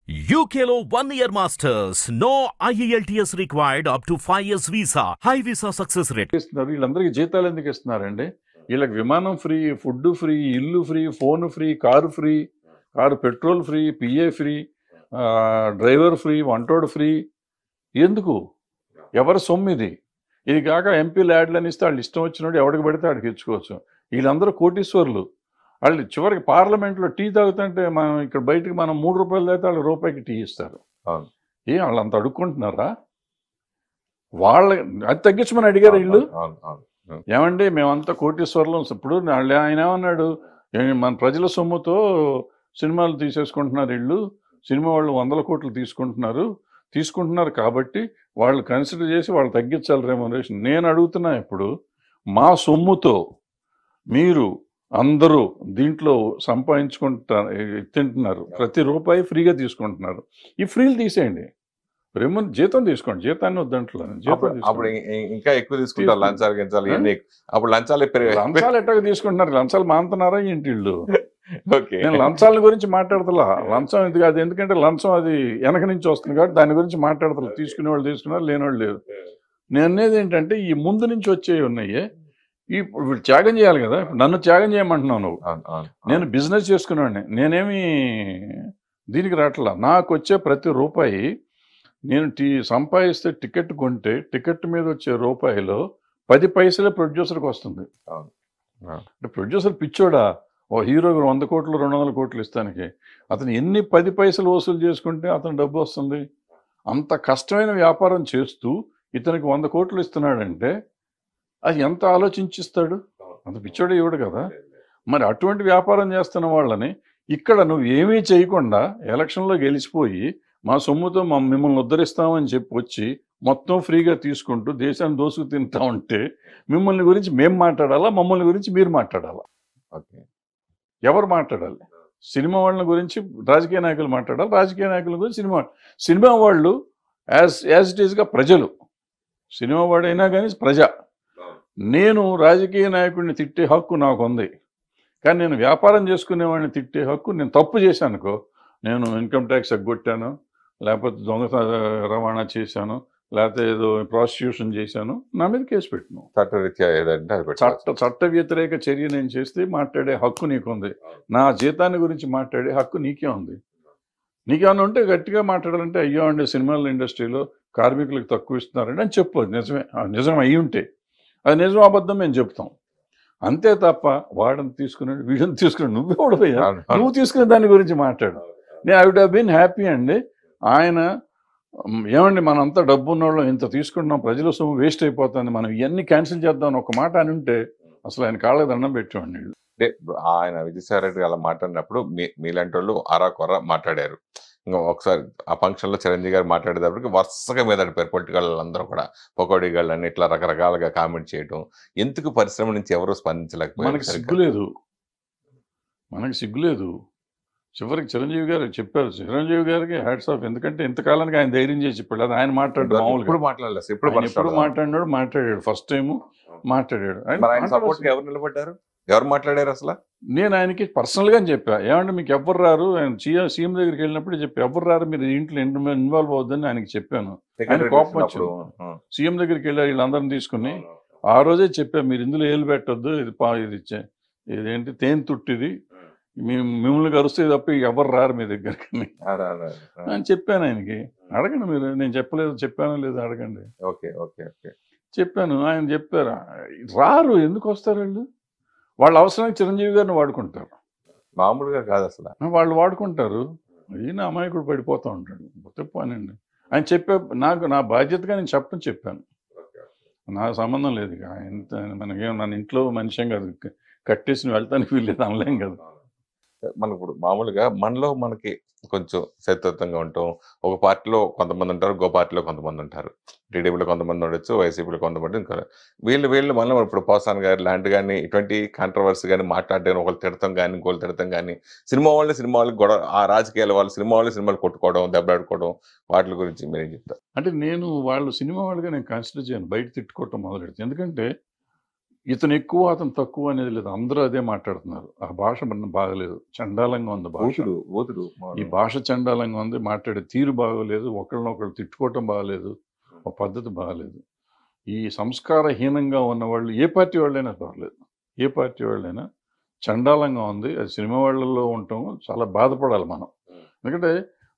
UKLO 1 year masters. No IELTS required up to 5 years visa. High visa success rate. ఇస్తున్నారు వీళ్ళందరికీ జీతాలు ఎందుకు ఇస్తున్నారండి? వీళ్ళకి విమానం ఫ్రీ, ఫుడ్ ఫ్రీ, ఇల్లు free, phone free, car petrol free, PA free, driver free, వంటోడు ఫ్రీ. ఎందుకు? ఎవరి సొమ్ము ఇది? ఇది కాక ఎంపీ ల్యాడ్లని ఇస్తే వాళ్ళు ఇష్టం వచ్చినట్టు ఎవరికి పడితే ఆడికి ఇచ్చుకోవచ్చు. వీళ్ళందరూ కోటీశ్వరులు. వాళ్ళు చివరికి పార్లమెంట్లో టీ తాగుతుంటే మనం ఇక్కడ బయటకు మనం 3 రూపాయలు తాగితే వాళ్ళు రూపాయికి టీ ఇస్తారు. వాళ్ళు అంత అడుక్కుంటున్నారా? వాళ్ళ అది తగ్గించమని అడిగారు వీళ్ళు. ఏమండి మేమంతా కోటీశ్వరులు. ఇప్పుడు ఆయన ఏమన్నాడు, మన ప్రజల సొమ్ముతో సినిమాలు తీసేసుకుంటున్నారు వీళ్ళు, సినిమా వాళ్ళు 100 కోట్లు తీసుకుంటున్నారు కాబట్టి వాళ్ళు కన్సిడర్ చేసి వాళ్ళు తగ్గించాలి రెమ్యునరేషన్. నేను అడుగుతున్నా, ఇప్పుడు మా సొమ్ముతో మీరు అందరూ దీంట్లో తింటున్నారు, ప్రతి రూపాయి ఫ్రీగా తీసుకుంటున్నారు. ఈ ఫ్రీలు తీసేయండి, జీతం తీసుకోండి. జీతాన్ని వద్దంట్లో అప్పుడు ఇంకా ఎక్కువ తీసుకుంటారు. లంచాలు ఎట్టగా తీసుకుంటున్నారు? లంచాలు మానుతున్నారా ఏంటి వీళ్ళు? నేను లంచాల గురించి మాట్లాడతలా. లంచం ఇది కాదు, ఎందుకంటే లంచం అది వెనక నుంచి వస్తుంది కాబట్టి దాని గురించి మాట్లాడతలా. తీసుకునే వాళ్ళు తీసుకున్నారు, లేనివాళ్ళు లేరు. నేను అనేది ఏంటంటే ఈ ముందు నుంచి వచ్చేవి ఉన్నాయి. ఇప్పుడు త్యాగం చేయాలి కదా. నన్ను త్యాగం చేయమంటున్నావు నువ్వు. నేను బిజినెస్ చేసుకునేవాడిని, నేనేమి దీనికి రావట్లా. నాకు వచ్చే ప్రతి రూపాయి నేను సంపాదిస్తే టికెట్ కొంటే టికెట్ మీద వచ్చే రూపాయిలో 10 పైసలే ప్రొడ్యూసర్కి వస్తుంది. అంటే ప్రొడ్యూసర్ పిచ్చోడా? ఓ హీరోకి 100 కోట్లు 200 కోట్లు ఇస్తానికి అతను ఎన్ని 10 పైసలు వసూలు చేసుకుంటే అతను డబ్బు వస్తుంది? అంత కష్టమైన వ్యాపారం చేస్తూ ఇతనికి 100 కోట్లు ఇస్తున్నాడంటే అది ఎంత ఆలోచించిస్తాడు? అంత పిచ్చోడే ఇవ్వడు కదా. మరి అటువంటి వ్యాపారం చేస్తున్న వాళ్ళని ఇక్కడ నువ్వు ఏమీ చేయకుండా ఎలక్షన్లో గెలిచిపోయి మా సొమ్ముతో మిమ్మల్ని ఉద్ధరిస్తామని చెప్పి వచ్చి మొత్తం ఫ్రీగా తీసుకుంటూ దేశాన్ని దోసుకు తింటా ఉంటే మిమ్మల్ని గురించి మేము మాట్లాడాలా, మమ్మల్ని గురించి మీరు మాట్లాడాలా? ఎవరు మాట్లాడాలి? సినిమా వాళ్ళని గురించి రాజకీయ నాయకులు మాట్లాడాలి, రాజకీయ నాయకుల గురించి సినిమా వాళ్ళు యాజ్ ఇట్ ఈస్గా ప్రజలు. సినిమా వాడైనా కానీ ప్రజ. నేను రాజకీయ నాయకుడిని తిట్టే హక్కు నాకు ఉంది, కానీ నేను వ్యాపారం చేసుకునేవాడిని తిట్టే హక్కు, నేను తప్పు చేశానుకో, నేను ఇన్కమ్ ట్యాక్స్ ఎగ్గొట్టాను, లేకపోతే దొంగ రవాణా చేశాను, లేకపోతే ఏదో ప్రాసిక్యూషన్ చేశాను, నా మీద కేసు పెట్టినాను. చట్ట వ్యతిరేక చర్య నేను చేస్తే మాట్లాడే హక్కు నీకుంది. నా జీతాన్ని గురించి మాట్లాడే హక్కు నీకే ఉంది. నీకేమన్నా ఉంటే గట్టిగా మాట్లాడాలంటే, అయ్యో అండి సినిమాల ఇండస్ట్రీలో కార్మికులకు తక్కువ ఇస్తున్నారండి అని చెప్పు. నిజం అయ్యి ఉంటే అది నిజం అబద్ధం మేము చెప్తాం. అంతే తప్ప వాడని తీసుకున్నాడు వీడిని తీసుకున్నాడు నువ్వే ఓడిపోయా, నువ్వు తీసుకునే దాని గురించి మాట్లాడు. నేను I would have been happy అండి. ఆయన ఏమండి మనంతా డబ్బు ఉన్నవాళ్ళు ఇంత తీసుకుంటున్నాం, ప్రజల సొమ్ము వేస్ట్ అయిపోతుంది, మనం ఇవన్నీ క్యాన్సిల్ చేద్దాం ఒక మాట అని ఉంటే అసలు ఆయన కాళ్ళకి దండం పెట్టేవాడిని. అంటే ఆయన విజయసాయి రెడ్డి అలా మాట్లాడినప్పుడు మీలాంటి వాళ్ళు అరాకొర మాట్లాడారు. ఇంకా ఒకసారి ఆ ఫంక్షన్లో చిరంజీవి గారు మాట్లాడేటప్పటికి వరుసగా మీద అడిపారు పొలిటికల్ అందరూ కూడా, పకోడీ గాళ్ళని ఇట్లా రకరకాలుగా కామెంట్ చేయడం. ఎందుకు పరిశ్రమ నుంచి ఎవరు స్పందించలేకపోయారు? మనకి సిగ్గులేదు. చివరికి చిరంజీవి గారు చెప్పారు, చిరంజీవి గారికి హ్యాట్స్ ఆఫ్. ఎందుకంటే ఇంతకాలానికి ఆయన ధైర్యం చేసి చెప్పాడు. అది ఆయన మాట్లాడు మామూలుగా మాట్లాడాడు. ఫస్ట్ టైం మాట్లాడాడు. ఎవరు నిలబడ్డారు, ఎవరు మాట్లాడారు అసలు? నేను ఆయనకి పర్సనల్గా చెప్పా, ఏమంటే మీకు ఎవరు రారు, ఆయన సీఎం దగ్గరికి వెళ్ళినప్పుడు చెప్పి ఎవరు రారు మీరు ఇంట్లో ఇన్వాల్వ్ అవుద్దని ఆయనకి చెప్పాను. ఆయన కోపం వచ్చాడు. సీఎం దగ్గరికి వెళ్ళి వీళ్ళందరినీ తీసుకుని ఆ రోజే చెప్పా, మీరు ఇందులో ఏలు పెట్టొద్దు, ఇదేంటి తేనె తుట్టిది, మిమ్మల్ని కరుస్తే తప్ప ఎవరు రారు మీ దగ్గరికి అని చెప్పాను ఆయనకి. అడగండి మీరు, నేను చెప్పానో లేదో అడగండి. చెప్పాను. ఆయన చెప్పారు రారు. ఎందుకు వస్తారు వాళ్ళు? వాళ్ళ అవసరానికి చిరంజీవి గారిని వాడుకుంటారు, మామూలుగా కాదు అసలు. వాళ్ళు వాడుకుంటారు. ఈయన అమాయకుడు పడిపోతూ ఉంటాడు. చెప్పానండి ఆయన నా బాధ్యతగా నేను చెప్పాను. నాకు సంబంధం లేదు. మనకేం నన్ను ఇంట్లో మనిషిం కాదు, కట్టేసి వెళ్తానికి వీల్లేదు అనలేం కదా. మనకు ఇప్పుడు మామూలుగా మనకి కొంచెం శత్రుత్వంగా ఉంటాం. ఒక పార్టీలో కొంతమంది ఉంటారు, ఇంకో పార్టీలో కొంతమంది ఉంటారు. టీడీపీలో కొంతమంది ఉండొచ్చు, వైసీపీలో కొంతమంది ఇంకా వీళ్ళు మనం ఇప్పుడు పోసాన్ గారు లాంటి కానీ ఇటువంటి కాంట్రవర్సీ కానీ మాట్లాడడం, ఒకళ్ళు తిడతాం కానీ ఇంకోళ్ళు తిడతాం కానీ, సినిమా వాళ్ళకి గొడవ, ఆ రాజకీయాల వాళ్ళు సినిమాలు కొట్టుకోవడం, దెబ్బలాడుకోవడం, వాటి గురించి మీరేం చెప్తారు? అంటే నేను వాళ్ళు సినిమా వాళ్ళుగా నేను కన్సిడర్ చేయను, బయట తిట్టుకోవటం మొదలెడుతుంది. ఎందుకంటే ఇతను ఎక్కువ అతను తక్కువ అనేది లేదు, అందరూ అదే మాట్లాడుతున్నారు. ఆ భాష బాగలేదు, చండాలంగా ఉంది భాష. ఈ భాష చండాలంగా ఉంది, మాట్లాడే తీరు బాగోలేదు, ఒకళ్ళనొకళ్ళు తిట్టుకోవటం బాగలేదు, ఒక పద్ధతి బాగలేదు. ఈ సంస్కారహీనంగా ఉన్న వాళ్ళు ఏ పార్టీ వాళ్ళైనా పర్లేదు, ఏ పార్టీ వాళ్ళైనా చండాలంగా ఉంది. అది సినిమా వాళ్ళలో ఉండటం చాలా బాధపడాలి మనం. ఎందుకంటే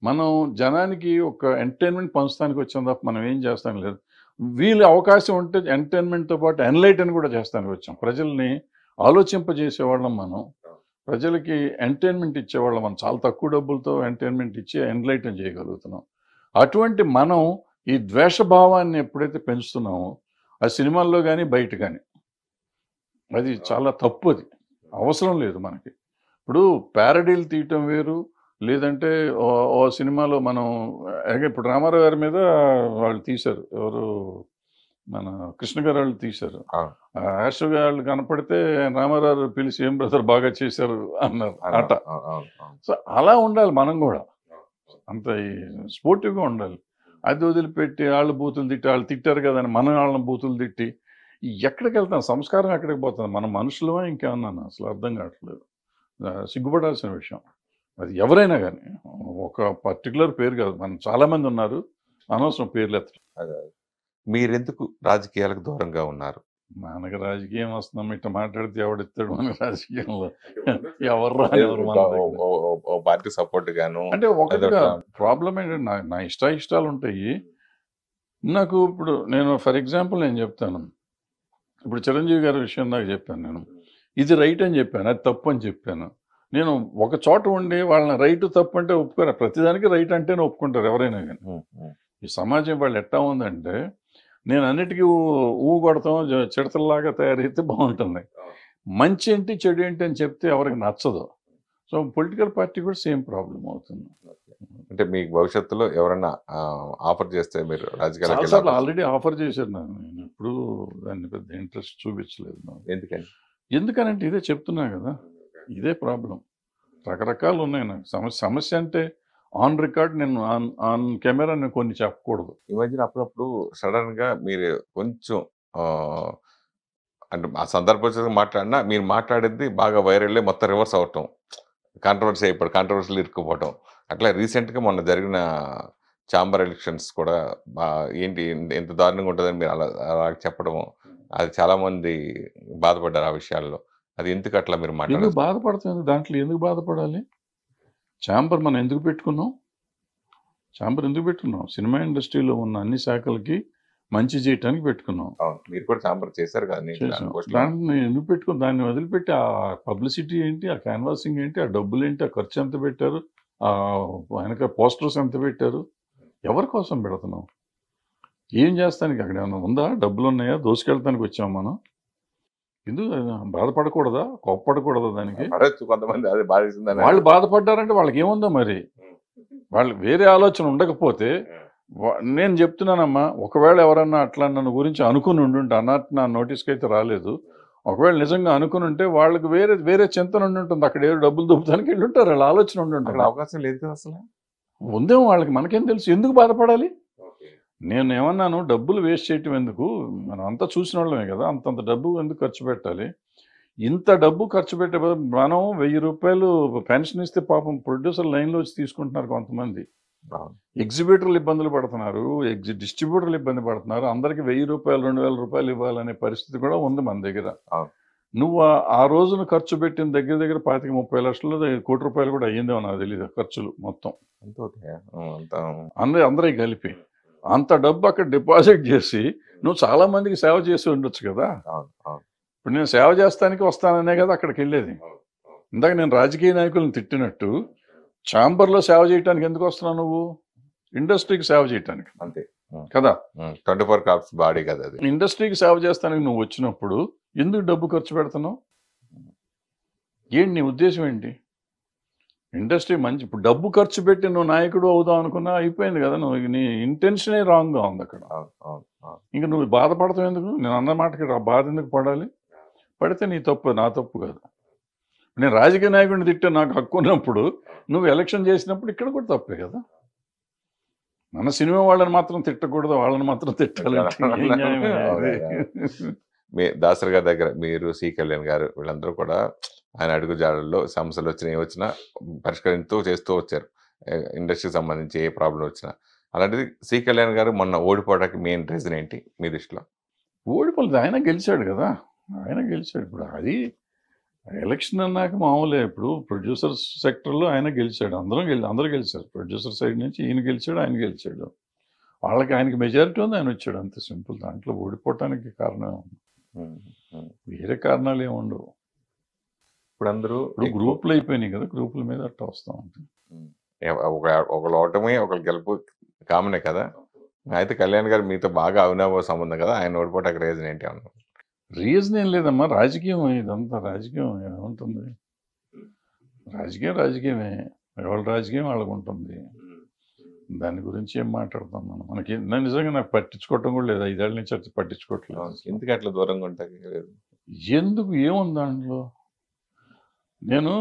మనం జనానికి ఒక ఎంటర్టైన్మెంట్ పంచడానికి వచ్చాం తప్ప మనం ఏం చేస్తాం లేదు. వీళ్ళు అవకాశం ఉంటే ఎంటర్టైన్మెంట్తో పాటు ఎన్లైటన్ కూడా చేస్తానికి వచ్చాం. ప్రజల్ని ఆలోచింపజేసేవాళ్ళం మనం, ప్రజలకి ఎంటర్టైన్మెంట్ ఇచ్చేవాళ్ళం మనం. చాలా తక్కువ డబ్బులతో ఎంటర్టైన్మెంట్ ఇచ్చి ఎన్లైటన్ చేయగలుగుతున్నాం. అటువంటి మనం ఈ ద్వేషభావాన్ని ఎప్పుడైతే పెంచుతున్నామో ఆ సినిమాల్లో కానీ బయట కానీ అది చాలా తప్పు. అది అవసరం లేదు మనకి. ఇప్పుడు ప్యారడీలు తీయటం వేరు, లేదంటే ఓ సినిమాలో మనం ఇప్పుడు రామారావు గారి మీద వాళ్ళు తీశారు, ఎవరు మన కృష్ణ గారు వాళ్ళు తీశారు. యాష్ వాళ్ళు కనపడితే రామారావు పిలిచి ఏం బ్రదర్ బాగా చేశారు అన్నారు ఆట. సో అలా ఉండాలి మనం కూడా, అంత స్పోర్టివ్గా ఉండాలి. అది వదిలిపెట్టి వాళ్ళు బూతులు తిట్టి, వాళ్ళు తిట్టారు కదా అని మనం వాళ్ళని బూతులు తిట్టి ఎక్కడికి వెళ్తాం? సంస్కారం ఎక్కడికి పోతుంది? మనం మనుషులమా ఇంకేమన్నా? అసలు అర్థం కావట్లేదు. సిగ్గుపడాల్సిన విషయం. అది ఎవరైనా కానీ, ఒక పర్టికులర్ పేరు కాదు, మనం చాలామంది ఉన్నారు, అనవసరం పేర్లు ఎత్తడం. మీరెందుకు రాజకీయాలకు దూరంగా ఉన్నారు? మనకు రాజకీయం వస్తున్నాం, ఇట్లా మాట్లాడితే ఎవడిస్తాడు మన రాజకీయంలో? పార్టీ సపోర్ట్ గాను అంటే ఒకటిగా ప్రాబ్లం ఏంటంటే నా ఇష్టాలు ఉంటాయి నాకు. ఇప్పుడు నేను ఫర్ ఎగ్జాంపుల్ నేను చెప్తాను, ఇప్పుడు చిరంజీవి గారి విషయం నాకు చెప్పాను, నేను ఇది రైట్ అని చెప్పాను, అది తప్పు అని చెప్పాను. నేను ఒక చోట ఉండి వాళ్ళని రైట్ తప్పు అంటే ఒప్పుకోరు, ప్రతిదానికి రైట్ అంటేనే ఒప్పుకుంటారు ఎవరైనా కానీ. ఈ సమాజం వాళ్ళు ఎట్టా ఉందంటే నేను అన్నిటికీ కొడతాం, చిడతల్లాగా తయారైతే బాగుంటుంది. మంచి ఏంటి చెడు ఏంటి అని చెప్తే ఎవరికి నచ్చదు. సో పొలిటికల్ పార్టీ కూడా సేమ్ ప్రాబ్లం అవుతుంది. అంటే మీకు భవిష్యత్తులో ఎవరైనా ఆఫర్ చేస్తే మీరు రాజకీయాలు ఆల్రెడీ ఆఫర్ చేశారు, నేను ఎప్పుడు దాన్ని పెద్ద ఇంట్రెస్ట్ చూపించలేదు. ఎందుకనంటే ఇదే చెప్తున్నా కదా, ఇదే ప్రాబ్లం. రకరకాలు ఉన్నాయి నాకు. సమస్య అంటే ఆన్ రికార్డ్, నేను ఆన్ కెమెరా నేను కొన్ని చెప్పకూడదు. ఈ మధ్యన అప్పుడప్పుడు సడన్ గా మీరు కొంచెం అంటే ఆ సందర్భం మాట్లాడినా మీరు మాట్లాడేది బాగా వైరల్ అయ్యి మొత్తం రివర్స్ అవటం, కాంట్రవర్సీ అయిపోవడం, కాంట్రవర్సీలు ఇరుక్కుపోవటం. అట్లా రీసెంట్గా మొన్న జరిగిన ఛాంబర్ ఎలక్షన్స్ కూడా ఏంటి ఎంత దారుణంగా ఉంటుందని మీరు అలా చెప్పడం, అది చాలా మంది బాధపడ్డారు ఆ విషయాల్లో. అది ఎందుకు అట్లా మీరు ఎందుకు బాధపడుతుంది? దాంట్లో ఎందుకు బాధపడాలి? ఛాంబర్ మనం ఎందుకు పెట్టుకున్నాం? ఛాంబర్ ఎందుకు పెట్టుకున్నాం? సినిమా ఇండస్ట్రీలో ఉన్న అన్ని శాఖలకి మంచి చేయటానికి పెట్టుకున్నాం. మీరు కూడా ఛాంబర్ చేశారు కదా, దాన్ని ఎందుకు పెట్టుకున్నాం? దాన్ని వదిలిపెట్టి ఆ పబ్లిసిటీ ఏంటి, ఆ క్యాన్వాసింగ్ ఏంటి, ఆ డబ్బులు ఏంటి, ఆ ఖర్చు ఎంత పెట్టారు, ఆ వెనక పోస్టర్స్ ఎంత పెట్టారు, ఎవరి కోసం పెడుతున్నాం? ఏం చేస్తానికి అక్కడ ఏమైనా ఉందా? డబ్బులు ఉన్నాయా? దోసుకెళ్తానికి వచ్చాం మనం. ఎందుకు బాధపడకూడదా? కోప్పడకూడదా? దానికి కొంతమంది అదే బాధిస్తుందని వాళ్ళు బాధపడ్డారంటే వాళ్ళకి ఏముందో మరి. వాళ్ళు వేరే ఆలోచన ఉండకపోతే నేను చెప్తున్నానమ్మా, ఒకవేళ ఎవరన్నా అట్లా నన్ను గురించి అనుకుని ఉండుంటే, అన్నట్టు నా నోటీస్కి అయితే రాలేదు, ఒకవేళ నిజంగా అనుకుని ఉంటే వాళ్ళకి వేరే చింతన ఉండి ఉంటుంది, అక్కడ ఏదో డబ్బులు దొబ్బుతానికి వెళ్ళి ఉంటారు, వాళ్ళ ఆలోచన ఉండి ఉంటుంది. అవకాశం లేదు కదా అసలు. ఉందేమో వాళ్ళకి, మనకేం తెలుసు? ఎందుకు బాధపడాలి? నేను ఏమన్నాను, డబ్బులు వేస్ట్ చేయటం ఎందుకు? మనం అంతా చూసిన వాళ్ళమే కదా, అంతంత డబ్బు ఎందుకు ఖర్చు పెట్టాలి? ఇంత డబ్బు ఖర్చు పెట్టే మనం 1000 రూపాయలు పెన్షన్ ఇస్తే పాపం ప్రొడ్యూసర్ లైన్లో వచ్చి తీసుకుంటున్నారు కొంతమంది. ఎగ్జిబిటర్లు ఇబ్బందులు పడుతున్నారు, డిస్ట్రిబ్యూటర్లు ఇబ్బంది పడుతున్నారు. అందరికి 1000 రూపాయలు 2000 రూపాయలు ఇవ్వాలనే పరిస్థితి కూడా ఉంది మన దగ్గర. నువ్వు ఆ రోజున ఖర్చు పెట్టిన దగ్గర 25-30 లక్షలు, 1 కోటి రూపాయలు కూడా అయ్యిందేమో నాకు తెలియదు ఖర్చులు మొత్తం అందరూ కలిపి. అంత డబ్బు అక్కడ డిపాజిట్ చేసి నువ్వు చాలా మందికి సేవ చేసి ఉండొచ్చు కదా. ఇప్పుడు నేను సేవ చేస్తానికి వస్తాననే కదా అక్కడికి వెళ్ళేది. ఇందాక నేను రాజకీయ నాయకులను తిట్టినట్టు ఛాంబర్లో సేవ చేయడానికి ఎందుకు వస్తున్నావు? నువ్వు ఇండస్ట్రీకి సేవ చేయటానికి, అంతే కదా. 24 క్రాఫ్ట్స్ బాడీ కదా అది. ఇండస్ట్రీకి సేవ చేస్తానికి నువ్వు వచ్చినప్పుడు ఎందుకు డబ్బు ఖర్చు పెడుతున్నావు? ఏంటి నీ ఉద్దేశం ఏంటి? ఇండస్ట్రీ మంచి, ఇప్పుడు డబ్బు ఖర్చు పెట్టి నువ్వు నాయకుడు అవుదాం అనుకున్నా అయిపోయింది కదా. నువ్వు నీ ఇంటెన్షనే రాంగ్గా ఉంది అక్కడ. ఇంకా నువ్వు బాధపడతావు ఎందుకు? నేను అన్న మాటకి బాధ ఎందుకు పడాలి? పడితే నీ తప్పు, నా తప్పు కాదు. నేను రాజకీయ నాయకుడిని తిట్టే నాకు హక్కు ఉన్నప్పుడు నువ్వు ఎలక్షన్ చేసినప్పుడు ఇక్కడ కూడా తప్పే కదా. మన సినిమా వాళ్ళని మాత్రం తిట్టకూడదు, వాళ్ళని మాత్రం తిట్టాలంటే మీ దాసరి గారి దగ్గర మీరు, సి కళ్యాణ్ గారు వీళ్ళందరూ కూడా ఆయన అడుగుజాడల్లో సమస్యలు వచ్చినా ఏవొచ్చినా పరిష్కరిస్తూ చేస్తూ వచ్చారు. ఇండస్ట్రీకి సంబంధించి ఏ ప్రాబ్లం వచ్చినా. అలాంటిది సి కళ్యాణ్ గారు మొన్న ఓడిపోవడానికి మెయిన్ రీజన్ ఏంటి మీ దృష్టిలో? ఓడిపోలేదు, ఆయన గెలిచాడు కదా, ఆయన గెలిచాడు. ఇప్పుడు అది ఎలక్షన్ అన్నాక మామూలే. ఇప్పుడు ప్రొడ్యూసర్ సెక్టర్లో ఆయన గెలిచాడు, అందరూ గెలిచారు. ప్రొడ్యూసర్ సైడ్ నుంచి ఈయన గెలిచాడు, ఆయన గెలిచాడు. వాళ్ళకి ఆయనకి మెజారిటీ ఉంది, ఆయన వచ్చాడు, అంతే సింపుల్. దాంట్లో ఓడిపోవటానికి కారణం వేరే కారణాలు ఏమి ఉండవు. ఇప్పుడు అందరూ గ్రూపులు అయిపోయినాయి కదా, గ్రూపుల మీద అట్లా వస్తూ ఉంటుంది. ఒకళ్ళు ఓటమి ఒకళ్ళు గెలుపు కామనే కదా. అయితే కళ్యాణ్ గారు మీతో బాగా అవినాభావ సంబంధం కదా, ఆయన ఓడిపోవటానికి రీజన్ ఏంటి అన్నారు? రీజన్ ఏం లేదమ్మా, రాజకీయం. ఇదంతా రాజకీయం ఏముంటుంది, రాజకీయమే. ఎవరి రాజకీయం వాళ్ళకు ఉంటుంది. దాని గురించి ఏం మాట్లాడతాం మనం? మనకి నిజంగా నాకు పట్టించుకోవటం కూడా లేదు, 5 ఏళ్ళ నుంచి అది పట్టించుకోవట్లేదు. ఎందుకు అట్లా దూరంగా ఉంటాయి? ఎందుకు, ఏముంది దాంట్లో? నేను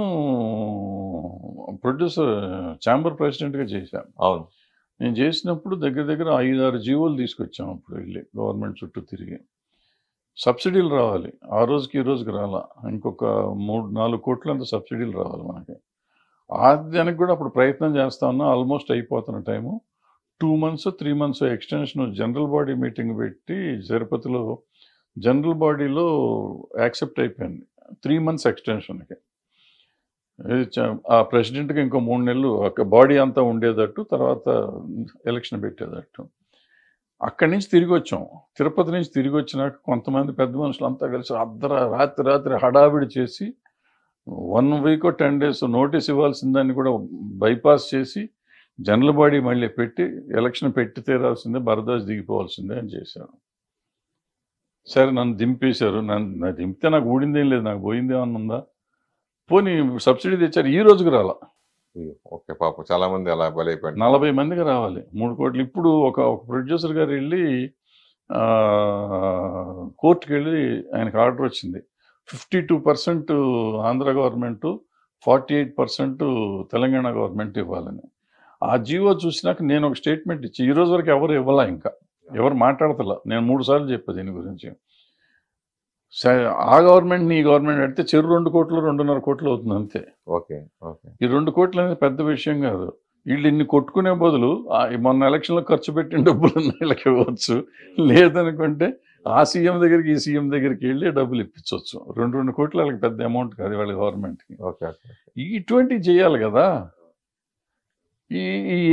ప్రొడ్యూసర్ ఛాంబర్ ప్రెసిడెంట్గా చేశాను. అవును, నేను చేసినప్పుడు దగ్గర 5-6 జీవోలు తీసుకొచ్చాం. అప్పుడు వెళ్ళి గవర్నమెంట్ చుట్టూ తిరిగి సబ్సిడీలు రావాలి. ఆ రోజుకి ఈ రోజుకి రాలా, ఇంకొక 3-4 కోట్ల అంత సబ్సిడీలు రావాలి మనకి. దానికి కూడా అప్పుడు ప్రయత్నం చేస్తా ఉన్నా. ఆల్మోస్ట్ అయిపోతున్న time. 2 months 3 months extension general body meeting పెట్టి తిరుపతిలో జనరల్ బాడీలో యాక్సెప్ట్ అయిపోయింది 3 months ఎక్స్టెన్షన్కి. ఆ ప్రెసిడెంట్కి ఇంకో 3 నెలలు బాడీ అంతా ఉండేటట్టు, తర్వాత ఎలక్షన్ పెట్టేటట్టు. అక్కడి నుంచి తిరిగి వచ్చాం. తిరుపతి నుంచి తిరిగి వచ్చినాక కొంతమంది పెద్ద మనుషులు అంతా కలిసి రాత్రి హడావిడి చేసి 1 week or 10 days నోటీస్ ఇవ్వాల్సిందాన్ని కూడా బైపాస్ చేసి జనరల్ బాడీ మళ్ళీ పెట్టి ఎలక్షన్ పెట్టి తీరాల్సిందే, బరదాస్ దిగిపోవాల్సిందే అని చేశారు. సరే, నన్ను దింపేశారు. నన్ను దింపితే నాకు ఊడిందేం లేదు, నాకు పోయిందేమన్నా ఉందా? పోనీ సబ్సిడీ తెచ్చారు, ఈ రోజుకి రాలా. ఓకే, పాపం చాలా మంది అలా బలైపోయారు. 40 మందికి రావాలి 3 కోట్లు. ఇప్పుడు ఒక ప్రొడ్యూసర్ గారు వెళ్ళి కోర్టుకి వెళ్ళి ఆయనకు ఆర్డర్ వచ్చింది, 52% ఆంధ్ర గవర్నమెంట్, 48% తెలంగాణ గవర్నమెంట్ ఇవ్వాలని. ఆ జీవో చూసినాక నేను ఒక స్టేట్మెంట్ ఇచ్చి, ఈ రోజు వరకు ఎవరు ఇవ్వాలా, ఇంకా ఎవరు మాట్లాడతలా. నేను 3 సార్లు చెప్పా దీని గురించి. ఆ గవర్నమెంట్ ఈ గవర్నమెంట్ అడితే 2 కోట్లు 2.5 కోట్లు అవుతుంది అంతే. ఓకే ఓకే, ఈ 2 కోట్లు అనేది పెద్ద విషయం కాదు. వీళ్ళు ఇన్ని కొట్టుకునే బదులు మొన్న ఎలక్షన్లో ఖర్చు పెట్టిన డబ్బులు వీళ్ళకి ఇవ్వచ్చు. లేదనుకుంటే ఆ సీఎం దగ్గరికి ఈ సీఎం దగ్గరికి వెళ్ళి డబ్బులు ఇప్పించవచ్చు. 2 కోట్లు వాళ్ళకి పెద్ద అమౌంట్ కాదు వాళ్ళ గవర్నమెంట్కి. ఇటువంటివి చేయాలి కదా.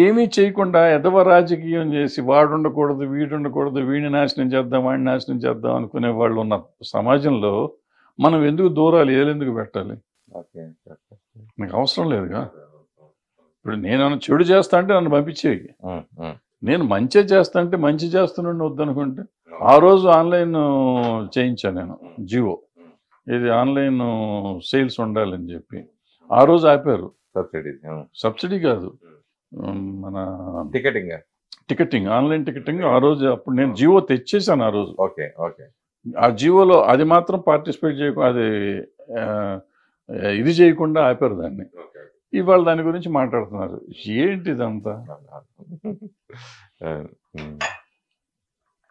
ఏమీ చేయకుండా ఎదవ రాజకీయం చేసి వాడు ఉండకూడదు వీడు ఉండకూడదు, వీడిని నాశనం చేద్దాం వాడిని నాశనం చేద్దాం అనుకునే వాళ్ళు ఉన్న సమాజంలో మనం ఎందుకు దూరాలు ఏలెందుకు పెట్టాలి? నాకు అవసరం లేదుగా. ఇప్పుడు నేను చెడు చేస్తా అంటే నన్ను పంపించేవి, నేను మంచి చేస్తా అంటే మంచి చేస్తున్నాను వద్దనుకుంటే. ఆ రోజు ఆన్లైన్ చేయించాను నేను జియో, ఇది ఆన్లైన్ సేల్స్ ఉండాలని చెప్పి. ఆ రోజు ఆపారు. సబ్సిడీ కాదు, మన టికెటింగ్, ఆన్లైన్ టికెటింగ్. ఆ రోజు అప్పుడు నేను జియో తెచ్చేసాను ఆ రోజు. ఆ జియోలో అది మాత్రం పార్టిసిపేట్ చేయకుండా, అది ఇది చేయకుండా ఆపారు దాన్ని. ఇవాళ దాని గురించి మాట్లాడుతున్నారు. ఏంటి ఇదంతా?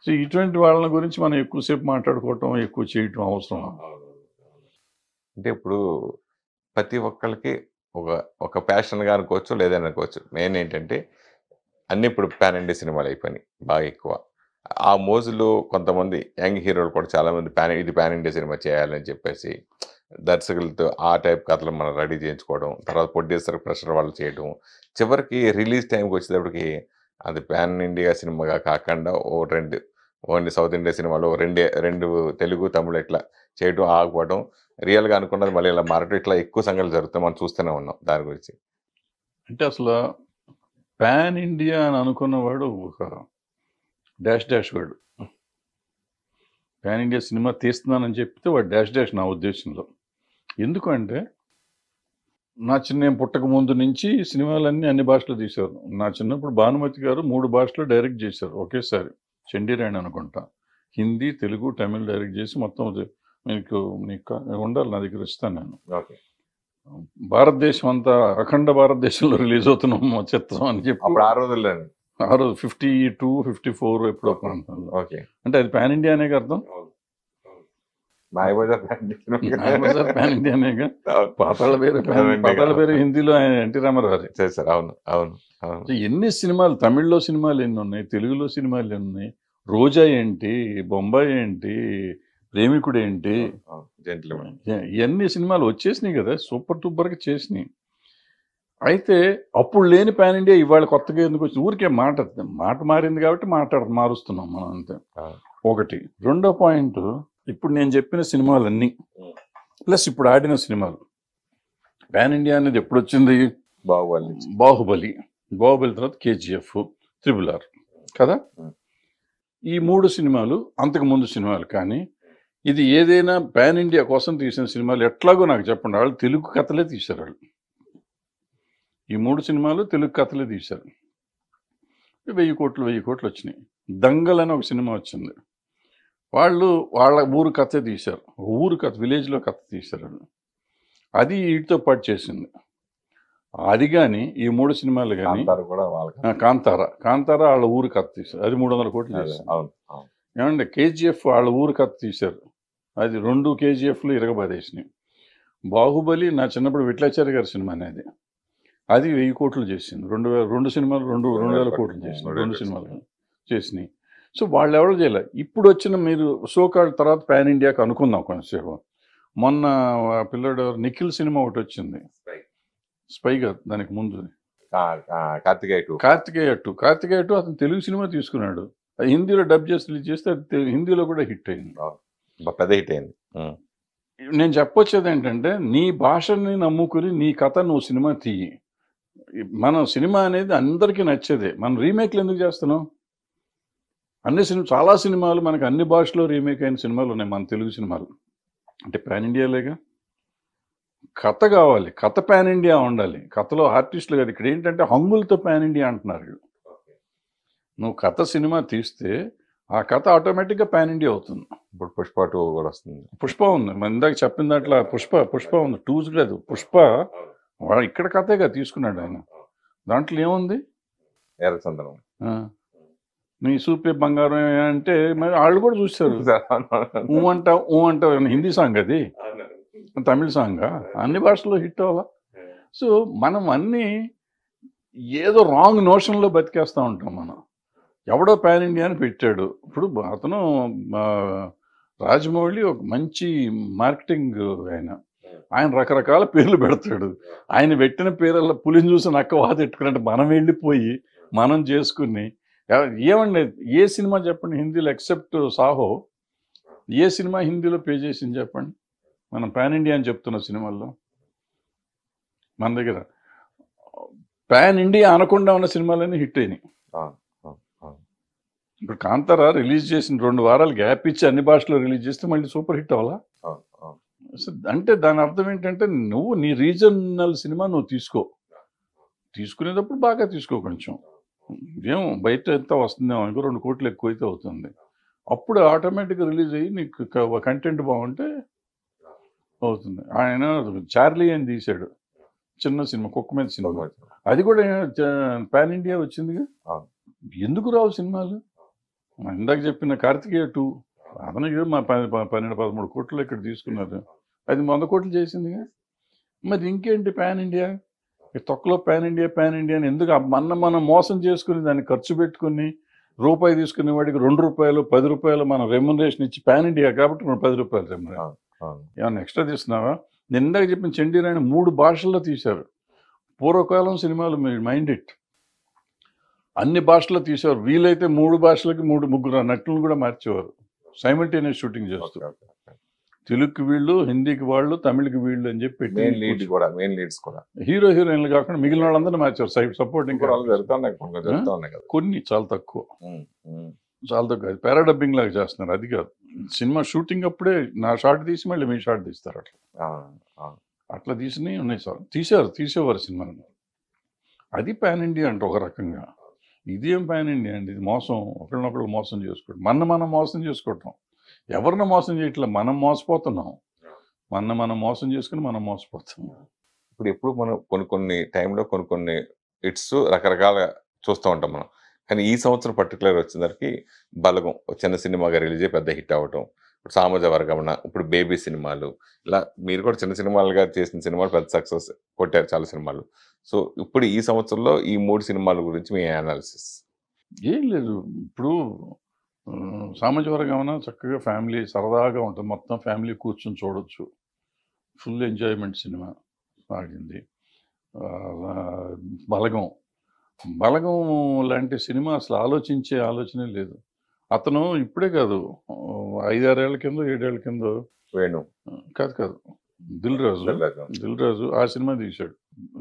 ఇటువంటి వాళ్ళ గురించి మనం ఎక్కువసేపు మాట్లాడుకోవటం, ఎక్కువ చేయటం అవసరం. అంటే ఇప్పుడు ప్రతి ఒక్కరికి ఒక ప్యాషన్గా అనుకోవచ్చు, లేదని అనుకోవచ్చు. మెయిన్ ఏంటంటే అన్నీ ఇప్పుడు పాన్ ఇండియా సినిమాలు అయిపోయినాయి బాగా ఎక్కువ. ఆ మోజులో కొంతమంది యంగ్ హీరోలు కూడా చాలామంది ఇది పాన్ ఇండియా సినిమా చేయాలని చెప్పేసి దర్శకులతో ఆ టైప్ కథలు మనం రెడీ చేయించుకోవడం, తర్వాత ప్రొడ్యూసర్ ప్రెషర్ వాళ్ళు చేయడం, చివరికి రిలీజ్ టైంకి వచ్చేటప్పటికి అది పాన్ ఇండియా సినిమాగా కాకుండా ఓన్లీ సౌత్ ఇండియా సినిమాలో రెండు తెలుగు తమిళ ఇట్లా చేయడం ఆగిపోవడం, రియల్గా అనుకున్నది మళ్ళీ ఇలా మారటం, ఇట్లా ఎక్కువ సంఘటనలు జరుగుతాయి. మనం చూస్తూనే ఉన్నాం దాని గురించి. అంటే అసలు పాన్ ఇండియా అని అనుకున్నవాడు ఒక డాష్ వాడు. పాన్ ఇండియా సినిమా తీస్తున్నానని చెప్తే వాడు డాష్ నా ఉద్దేశంలో. ఎందుకంటే నేను పుట్టక ముందు నుంచి సినిమాలన్నీ అన్ని భాషలు తీశారు. నా చిన్నప్పుడు భానుమతి గారు 3 భాషలో డైరెక్ట్ చేశారు ఒకేసారి. చండీరాణి అనుకుంటా, హిందీ, తెలుగు, తమిళ్ డైరెక్ట్ చేసి మొత్తం నీకు ఉండాలి, నా దగ్గర ఇస్తాను నేను. భారతదేశం అంతా, అఖండ భారతదేశంలో రిలీజ్ అవుతున్నాం చిత్రం అని చెప్పి ఆ రోజు 52, 54 ఎప్పుడో ప్రాంతంలో. అంటే అది పాన్ ఇండియా అనే అర్థం. మాయాబజార్ మాయాబజార్ పాన్ ఇండియానేగా. పాతాళ పేరు హిందీలో ఆయన ఎన్టీ రామారావు చేశారు. అవును అవును అవును. ఎన్ని సినిమాలు, తమిళ్లో సినిమాలు ఎన్ని ఉన్నాయి, తెలుగులో సినిమాలు ఎన్ని ఉన్నాయి, రోజా ఏంటి, బొంబాయి ఏంటి, ప్రేమికుడు ఏంటి, ఇవన్నీ సినిమాలు వచ్చేసినాయి కదా, సూపర్ టూపర్గా చేసినాయి. అయితే అప్పుడు లేని పాన్ ఇండియా ఇవాళ కొత్తగా ఎందుకు వచ్చింది? ఊరికే మాట మారింది కాబట్టి మారుస్తున్నాం మనం అంతే. ఒకటి. రెండో పాయింట్, ఇప్పుడు నేను చెప్పిన సినిమాలన్నీ ప్లస్ ఇప్పుడు ఆడిన సినిమాలు, పాన్ ఇండియా అనేది ఎప్పుడు వచ్చింది? బాహుబలి తర్వాత KGF, RRR కదా. ఈ 3 సినిమాలు అంతకు ముందు సినిమాలు. కానీ ఇది ఏదైనా పాన్ ఇండియా కోసం తీసిన సినిమాలు ఎట్లాగో నాకు చెప్పండి. వాళ్ళు తెలుగు కథలే తీశారు. వాళ్ళు ఈ 3 సినిమాలు తెలుగు కథలే తీశారు. 1000 కోట్లు వచ్చినాయి. దంగల్ అని ఒక సినిమా వచ్చింది, వాళ్ళు వాళ్ళ ఊరు కథ తీశారు, ఊరు కథ, విలేజ్లో కథ తీశారు. అది వీటితో పాటు చేసింది. అది కానీ ఈ 3 సినిమాలు కానీ, కాంతారా వాళ్ళ ఊరు కథ తీశారు, అది 300 కోట్లు చేశారు. ఏమంటే KGF వాళ్ళ ఊరు కథ తీశారు, అది 2 KGFలు ఇరగబడేసినాయి. బాహుబలి నా చిన్నప్పుడు విట్లాచారి గారి సినిమా అనేది, అది 1000 కోట్లు చేసింది. 2 సినిమాలు 2000 కోట్లు చేసింది, 2 సినిమాలు చేసినాయి. సో వాళ్ళు ఎవరు చేయలే. ఇప్పుడు వచ్చిన మీరు సోకాల్ తర్వాత పాన్ ఇండియాకి అనుకుందాం కొంచెంసేపు. మొన్న పిల్లడు నిఖిల్ సినిమా ఒకటి వచ్చింది, స్పై కాదు, దానికి ముందు కార్తికేయ 2 అతను తెలుగు సినిమా తీసుకున్నాడు, అది హిందీలో డబ్ చేసి రిలీజ్ చేస్తే అది హిందీలో కూడా హిట్ అయింది, పెద్ద హిట్ అయింది. నేను చెప్పొచ్చేది ఏంటంటే, నీ భాషని నమ్ముకుని నీ కథ నువ్వు సినిమా తీయి. మన సినిమా అనేది అందరికీ నచ్చేదే. మనం రీమేక్లు ఎందుకు చేస్తున్నాం? చాలా సినిమాలు మనకు అన్ని భాషలో రీమేక్ అయిన సినిమాలు ఉన్నాయి, మన తెలుగు సినిమాలు. అంటే పాన్ ఇండియాలేగా. కథ కావాలి, కథ పాన్ ఇండియా ఉండాలి, కథలో ఆర్టిస్టులు కాదు. ఇక్కడ ఏంటంటే హంగులతో పాన్ ఇండియా అంటున్నారు. నువ్వు కథ సినిమా తీస్తే ఆ కథ ఆటోమేటిక్గా పాన్ ఇండియా అవుతుంది. ఇప్పుడు పుష్ప 2 కూడా వస్తుంది. పుష్ప ఉంది, మన ఇందాక చెప్పిన దాంట్లో పుష్ప ఉంది. 2 లేదు, పుష్ప వాడు ఇక్కడ కథేగా తీసుకున్నాడు ఆయన. దాంట్లో ఏముంది? ఎర్రచందనం, నీ సూపే బంగారం అంటే మరి వాళ్ళు కూడా చూస్తారు. ఊ అంటావు హిందీ సాంగ్, అది తమిళ సాంగా, అన్ని భాషల్లో హిట్ అవ్వాలా. సో మనం అన్నీ ఏదో రాంగ్ నోషన్లో బతికేస్తూ ఉంటాం. మనం ఎవడో పాన్ ఇండియా అని పెట్టాడు. ఇప్పుడు అతను రాజమౌళి ఒక మంచి మార్కెటింగ్ ఆయన రకరకాల పేర్లు పెడతాడు. ఆయన పెట్టిన పేర్ల పులిని చూసి నక్క వాదెట్టుకున్నట్టు మనం వెళ్ళిపోయి మనం చేసుకుని, ఏమండి ఏ సినిమా చెప్పండి హిందీలో ఎక్సెప్ట్ సాహో, ఏ సినిమా హిందీలో పే చేసింది చెప్పండి? మనం పాన్ ఇండియా అని చెప్తున్న సినిమాల్లో మన దగ్గర పాన్ ఇండియా అనకుండా ఉన్న సినిమాలన్నీ హిట్ అయినాయి. ఇప్పుడు కాంతారా రిలీజ్ చేసిన 2 వారాలు గ్యాప్ ఇచ్చి అన్ని భాషలో రిలీజ్ చేస్తే మళ్ళీ సూపర్ హిట్ అవ్వాలా? అంటే దాని అర్థం ఏంటంటే, నువ్వు నీ రీజనల్ సినిమా నువ్వు తీసుకునేటప్పుడు బాగా తీసుకో. కొంచెం ఏం బయట ఎంత వస్తుందేమో అనుకో, 2 కోట్లు ఎక్కువైతే అవుతుంది. అప్పుడు ఆటోమేటిక్గా రిలీజ్ అయ్యి నీకు కంటెంట్ బాగుంటే అవుతుంది. ఆయన చార్లీ అని తీశాడు, చిన్న సినిమా, కుక్క మీద సినిమా, అది కూడా పాన్ ఇండియా వచ్చిందిగా. ఎందుకు రావు సినిమాలు? ఇందాక చెప్పిన కార్తికేయ 2 అతనికి మా 12-13 కోట్లు ఇక్కడ తీసుకున్నారు, అది 100 కోట్లు చేసిందిగా. మరి ఇంకేంటి పాన్ ఇండియా? తొక్కలో పాన్ ఇండియా అని ఎందుకు? మనం మోసం చేసుకుని దాన్ని ఖర్చు పెట్టుకుని రూపాయి తీసుకునే వాడికి 2 రూపాయలు 10 రూపాయలు మనం రెమ్యునరేషన్ ఇచ్చి, పాన్ ఇండియా కాబట్టి మనం 10 రూపాయలు రెమ్యునరేషన్ ఏమన్నా ఎక్స్ట్రా తీస్తున్నావా? నేను ఇందాక చెప్పిన చండీరాయణ 3 భాషల్లో తీశారు. పూర్వకాలం సినిమాలు మీరు మైండ్ ఇట్, అన్ని భాషల్లో తీసేవారు. వీలైతే 3 భాషలకి 3-3 నటులను కూడా మార్చేవారు, సైమల్టేనియస్ షూటింగ్ చేస్తూ. తెలుగుకి వీళ్ళు, హిందీకి వాళ్ళు, తమిళకి వీళ్ళు అని చెప్పి హీరో హీరోయిన్లు కాకుండా మిగిలిన వాళ్ళందరూ మార్చారు. సపోర్టింగ్ కొన్ని చాలా తక్కువ. అది పారాడబ్బింగ్ లాగా చేస్తున్నారు. అది కాదు, సినిమా షూటింగ్ అప్పుడే నా షార్ట్ తీసి మళ్ళీ మీ షార్ట్ తీస్తారు. అట్లా తీసినవి ఉన్నాయి సార్, తీసేవారు సినిమాని. అది పాన్ ఇండియా అంటే ఒక రకంగా. ఇదేం పాన్ ఇండియా అండి? ఇది మోసం, ఒకరినొకరు మోసం చేసుకోవడం, మనం మోసం చేసుకోవటం. ఎవరిని మోసం చేయట్లేదు, మనం మోసపోతున్నాం. మనం మోసం చేసుకుని మనం మోసపోతాం. ఇప్పుడు మనం కొన్ని టైంలో కొన్ని హిట్స్ రకరకాలుగా చూస్తూ ఉంటాం మనం. కానీ ఈ సంవత్సరం పర్టికులర్ వచ్చేసరికి బలగం చిన్న సినిమాగా రిలీజ్ అయ్యి పెద్ద హిట్ అవ్వటం, ఇప్పుడు సామాజ వర్గమన, ఇప్పుడు బేబీ సినిమాలు, ఇలా మీరు కూడా చిన్న సినిమాలుగా చేసిన సినిమాలు పెద్ద సక్సెస్ కొట్టారు చాలా సినిమాలు. సో ఇప్పుడు ఈ సంవత్సరంలో ఈ 3 సినిమాల గురించి మీ అనాలిసిస్? ఏం లేదు. ఇప్పుడు సామాజిక వర్గమన చక్కగా ఫ్యామిలీ సరదాగా ఉంటుంది. మొత్తం ఫ్యామిలీ కూర్చొని చూడొచ్చు. ఫుల్ ఎంజాయ్మెంట్ సినిమా సాగింది. బలగం బలగం లాంటి సినిమా అసలు ఆలోచించే ఆలోచనే లేదు. అతను ఇప్పుడే కాదు, 5-6 ఏళ్ల కింద 7 ఏళ్ల కింద వేణు కాదు దిల్ రాజు ఆ సినిమా తీశాడు.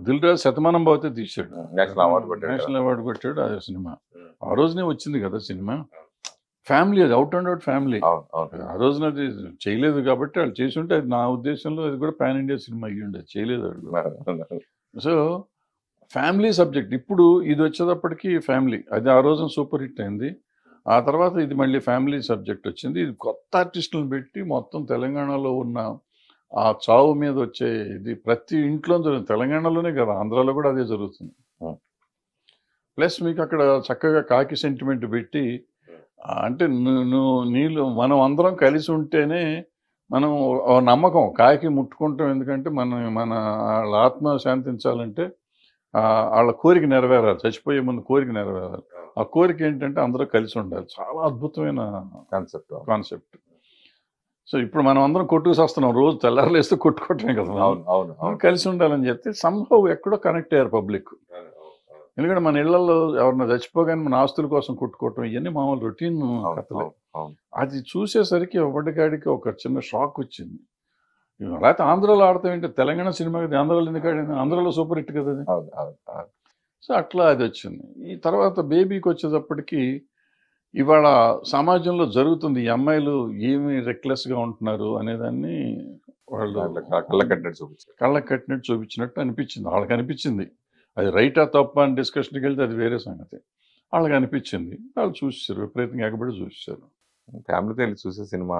దిల్ రాజు శతమానం భవతే తీశాడు, నేషనల్ అవార్డు కొట్టాడు ఆ సినిమా. ఆ రోజునే వచ్చింది కదా సినిమా. ఫ్యామిలీ, అది అవుట్ అండ్ అవుట్ ఫ్యామిలీ. ఆ రోజున అది చేయలేదు కాబట్టి వాళ్ళు చేసి ఉంటే అది నా ఉద్దేశంలో అది కూడా పాన్ ఇండియా సినిమా అయ్యి ఉండేది. చేయలేదు వాళ్ళు. So family subject. ఇప్పుడు ఇది వచ్చేటప్పటికి ఫ్యామిలీ, అది ఆ రోజున సూపర్ హిట్ అయింది. ఆ తర్వాత ఇది మళ్ళీ ఫ్యామిలీ సబ్జెక్ట్ వచ్చింది. ఇది కొత్త ఆర్టిస్టులను పెట్టి మొత్తం తెలంగాణలో ఉన్న ఆ చావు మీద వచ్చే ఇది ప్రతి ఇంట్లో జరుగుతుంది. తెలంగాణలోనే కదా, ఆంధ్రాలో కూడా అదే జరుగుతుంది. ప్లస్ మీకు అక్కడ చక్కగా కాకి సెంటిమెంట్ పెట్టి, అంటే నీళ్ళు మనం అందరం కలిసి ఉంటేనే మనం నమ్మకం కాకి ముట్టుకుంటాం. ఎందుకంటే మన వాళ్ళ ఆత్మ శాంతించాలంటే వాళ్ళ కోరిక నెరవేరాలి, చచ్చిపోయే ముందు కోరిక నెరవేరాలి. ఆ కోరిక ఏంటంటే అందరూ కలిసి ఉండాలి. చాలా అద్భుతమైన కాన్సెప్ట్. సో ఇప్పుడు మనం అందరం కొట్టుకు వస్తున్నాం, రోజు తెల్లారులేస్తే కొట్టుకోవటమే కదా. కలిసి ఉండాలని చెప్తే సంభవ్ ఎక్కడో కనెక్ట్ అయ్యారు పబ్లిక్. ఎందుకంటే మన ఇళ్లలో ఎవరన్నా చచ్చిపోగానే మన ఆస్తుల కోసం కొట్టుకోవటం ఇవన్నీ మామూలు రొటీన్ కథలే. అది చూసేసరికి ఒకటికాడికి ఒక చిన్న షాక్ వచ్చింది. లేకపోతే ఆంధ్రాలో ఆడతాం ఏంటి, తెలంగాణ సినిమా కదా, ఆంధ్రాలో ఎందుకు ఆడింది, ఆంధ్రాలో సూపర్ హిట్ కదా అది. సో అట్లా అది వచ్చింది. ఈ తర్వాత బేబీకి వచ్చేటప్పటికి ఇవాళ సమాజంలో జరుగుతుంది, ఈ అమ్మాయిలు ఏమి రెక్లెస్గా ఉంటున్నారు అనేదాన్ని వాళ్ళు కళ్ళకు కట్టినట్టు చూపించినట్టు అనిపించింది. వాళ్ళకి అనిపించింది. అది రైటా తప్ప అని డిస్కషన్కి వెళ్తే అది వేరే సంగతి. వాళ్ళకి అనిపించింది, వాళ్ళు చూసారు, విపరీతంగా ఎగబడి చూసారు. ఫ్యామిలీతో వెళ్ళి చూసే సినిమా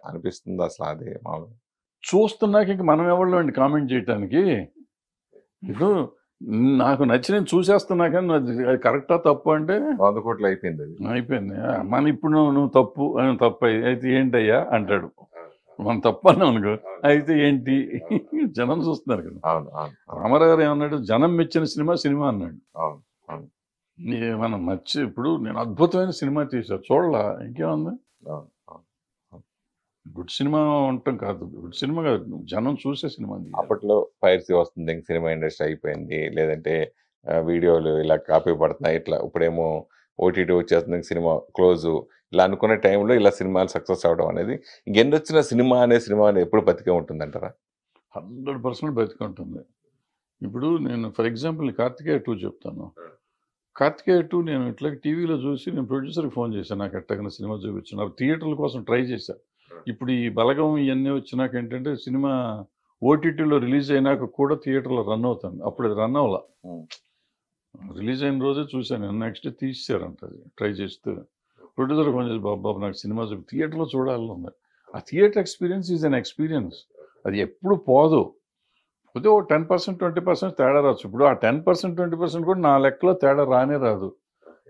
అనిపిస్తుంది అసలు. అదే మామూలు చూస్తున్నాక ఇంక మనం ఎవరిలో అండి కామెంట్ చేయటానికి. ఇప్పుడు నాకు నచ్చిన చూసేస్తున్నా కానీ అది కరెక్టా తప్పు అంటే 100 కోట్లు అయిపోయింది. మన ఇప్పుడు నువ్వు తప్పు అని తప్పు అయితే ఏంటయ్యా అంటాడు. మనం తప్పు అన్నాం అనుకో, అయితే ఏంటి, జనం చూస్తున్నారు కదా. రామారావు గారు ఏమన్నాడు, జనం మెచ్చిన సినిమా అన్నాడు. మనం ఇప్పుడు నేను అద్భుతమైన సినిమా తీశాను చూడలా, ఇంకేముంది. గుడ్ సినిమా ఉండటం కాదు, గుడ్ సినిమా కాదు, జనం చూసే సినిమా. అప్పట్లో పైరసీ వస్తుంది, సినిమా ఇండస్ట్రీ అయిపోయింది, లేదంటే వీడియోలు ఇలా కాపీ పడుతున్నాయి, ఇట్లా ఇప్పుడేమో ఓటీటీ వచ్చేస్తుంది, సినిమా క్లోజు, ఇలా అనుకునే టైంలో ఇలా సినిమాలు సక్సెస్ అవ్వడం అనేది ఇంకెందొచ్చిన సినిమా ఎప్పుడు బతికే ఉంటుందంటారా? 100% బతికే ఉంటుంది. ఇప్పుడు నేను ఫర్ ఎగ్జాంపుల్ కార్తికేయ 2 చెప్తాను. కార్తికేయ 2 నేను ఇట్లా టీవీలో చూసి నేను ప్రొడ్యూసర్కి ఫోన్ చేశాను, నాకు ఎట్టగిన సినిమా చూపించాను. థియేటర్ల కోసం ట్రై చేశాను. ఇప్పుడు ఈ బలగం ఇవన్నీ వచ్చినాక ఏంటంటే సినిమా ఓటీటీలో రిలీజ్ అయినాక కూడా థియేటర్లో రన్ అవుతుంది. అప్పుడు అది రన్ అవ్వాల, రిలీజ్ అయిన రోజే చూశాను. నెక్స్ట్ తీసారంట, అది ట్రై చేస్తూ ప్రొడ్యూసర్ ఫోన్ చేసి, బాబు నాకు సినిమా చూపి థియేటర్లో చూడాలని ఉంది. ఆ theatre experience is an experience, అది ఎప్పుడు పోదు. పోతే ఓ 10% 20% తేడా రావచ్చు. ఇప్పుడు ఆ 10% 20% కూడా నా లెక్కలో తేడా రానే రాదు.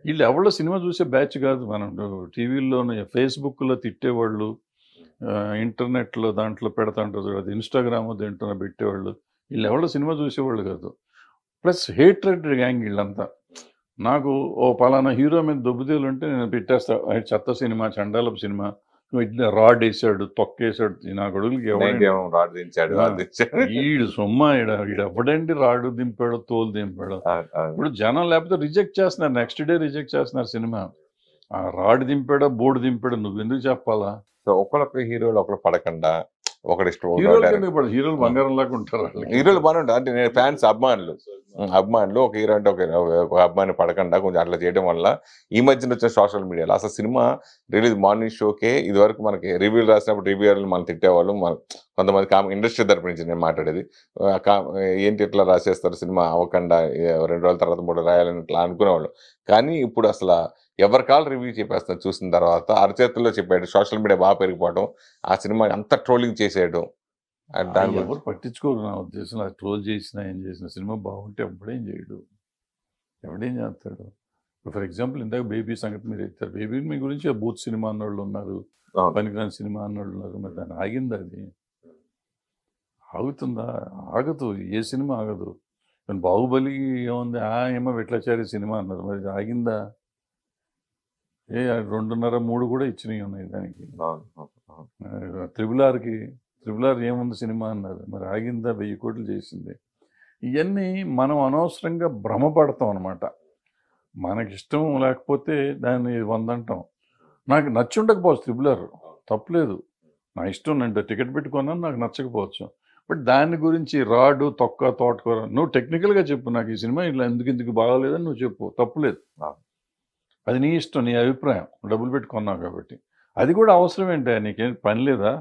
వీళ్ళు ఎవరో సినిమా చూసే బ్యాచ్ కాదు. మనం టీవీల్లోనే ఫేస్బుక్లో తిట్టేవాళ్ళు, ఇంటర్నెట్లో దాంట్లో పెడతాంటారు, అది ఇన్స్టాగ్రామ్ దేంట్లో పెట్టేవాళ్ళు, వీళ్ళు ఎవరో సినిమా చూసేవాళ్ళు కాదు. ప్లస్ హేట్రెడ్ గ్యాంగ్ వీళ్ళంతా. నాకు ఓ పలానా హీరో మీద దొబ్బుదేలు ఉంటే నేను పెట్టేస్తా, చెత్త సినిమా, చండాలపు సినిమా, ఇట్లా రాడ్ వేసాడు, తొక్కేసాడు, నా కొడుకులకి ఈడు సొమ్మ, ఈడు ఎవడండి రాడు దింపాడు, తోలు దింపాడు. ఇప్పుడు జనం లేకపోతే రిజెక్ట్ చేస్తున్నారు, నెక్స్ట్ డే రిజెక్ట్ చేస్తున్నారు సినిమా. ఆ రాడ్ దింపాడా బోర్డు దింపాడు నువ్వు ఎందుకు చెప్పాలా? సో ఒకళ్ళొక హీరోలు ఒకళ్ళు పడకుండా ఒకటి ఇష్టం, హీరోలు బంగారం లాగా ఉంటారు. హీరోలు బాగుంటారు అంటే నేను ఫ్యాన్స్, అభిమానులు ఒక హీరో అంటే ఒక అభిమాని పడకుండా కొంచెం అట్లా చేయడం వల్ల ఈ మధ్యన వచ్చిన సోషల్ మీడియాలో అసలు సినిమా రిలీజ్ మార్నింగ్ షోకే ఇదివరకు మనకి రివ్యూలు రాసినప్పుడు రివ్యూలు మనం తిట్టేవాళ్ళు, కొంతమంది ఇండస్ట్రీ తరపు నుంచి నేను మాట్లాడేది, ఏంటి ఇట్లా రాసేస్తారు సినిమా అవ్వకుండా 2 రోజుల తర్వాత 3 రాయాలని ఇట్లా అనుకునేవాళ్ళు. కానీ ఇప్పుడు అసలు ఎవరి కాళ్ళు రివ్యూ చెప్పేస్తున్నారు చూసిన తర్వాత, అరచేతుల్లో చెప్పాడు, సోషల్ మీడియా బాగా పెరిగిపోవడం, ఆ సినిమా అంత ట్రోలింగ్ చేసేయడం, దాని ఎవరు పట్టించుకోరు నా ఉద్దేశం. అది ట్రోల్ చేసినా ఏం చేసిన సినిమా బాగుంటే ఎవడేం చేయడు, ఎవడేం చేస్తాడు. ఫర్ ఎగ్జాంపుల్ ఇందాక బేబీ సంగతి మీరు ఎత్తారు. బేబీ మీ గురించి బూత్ సినిమా అన్నోళ్ళు ఉన్నారు, పనికిరాని సినిమా అన్నోళ్ళు ఉన్నారు. మరి దాన్ని ఆగింది అది ఆగుతుందా? ఆగదు. ఏ సినిమా ఆగదు. బాహుబలి ఏముంది, ఏమో విట్లాచారి సినిమా అన్నారు, మరి ఆగిందా? 2.5, 3 కూడా ఇచ్చినవి ఉన్నాయి దానికి. త్రిబుల్ ఆర్ ఏముంది సినిమా అన్నారు, మరి ఆగిందా? 1000 కోట్లు చేసింది. ఇవన్నీ మనం అనవసరంగా భ్రమపడతాం అనమాట. మనకిష్టం లేకపోతే దాన్ని 100 అంటాం. నాకు నచ్చి ఉండకపోవచ్చు త్రిబుల్ ఆర్, తప్పలేదు. నా ఇష్టం, నేను టికెట్ పెట్టుకున్నాను, నాకు నచ్చకపోవచ్చు. బట్ దాని గురించి రాడు తొక్క తోటకూర నువ్వు టెక్నికల్గా చెప్పు, నాకు ఈ సినిమా ఇలా ఎందుకు బాగోలేదని నువ్వు చెప్పు, తప్పులేదు. అది నీ ఇష్టం, నీ అభిప్రాయం, డబ్బులు పెట్టుకున్నావు కాబట్టి. అది కూడా అవసరం ఏంటి? నీకేం పని లేదా?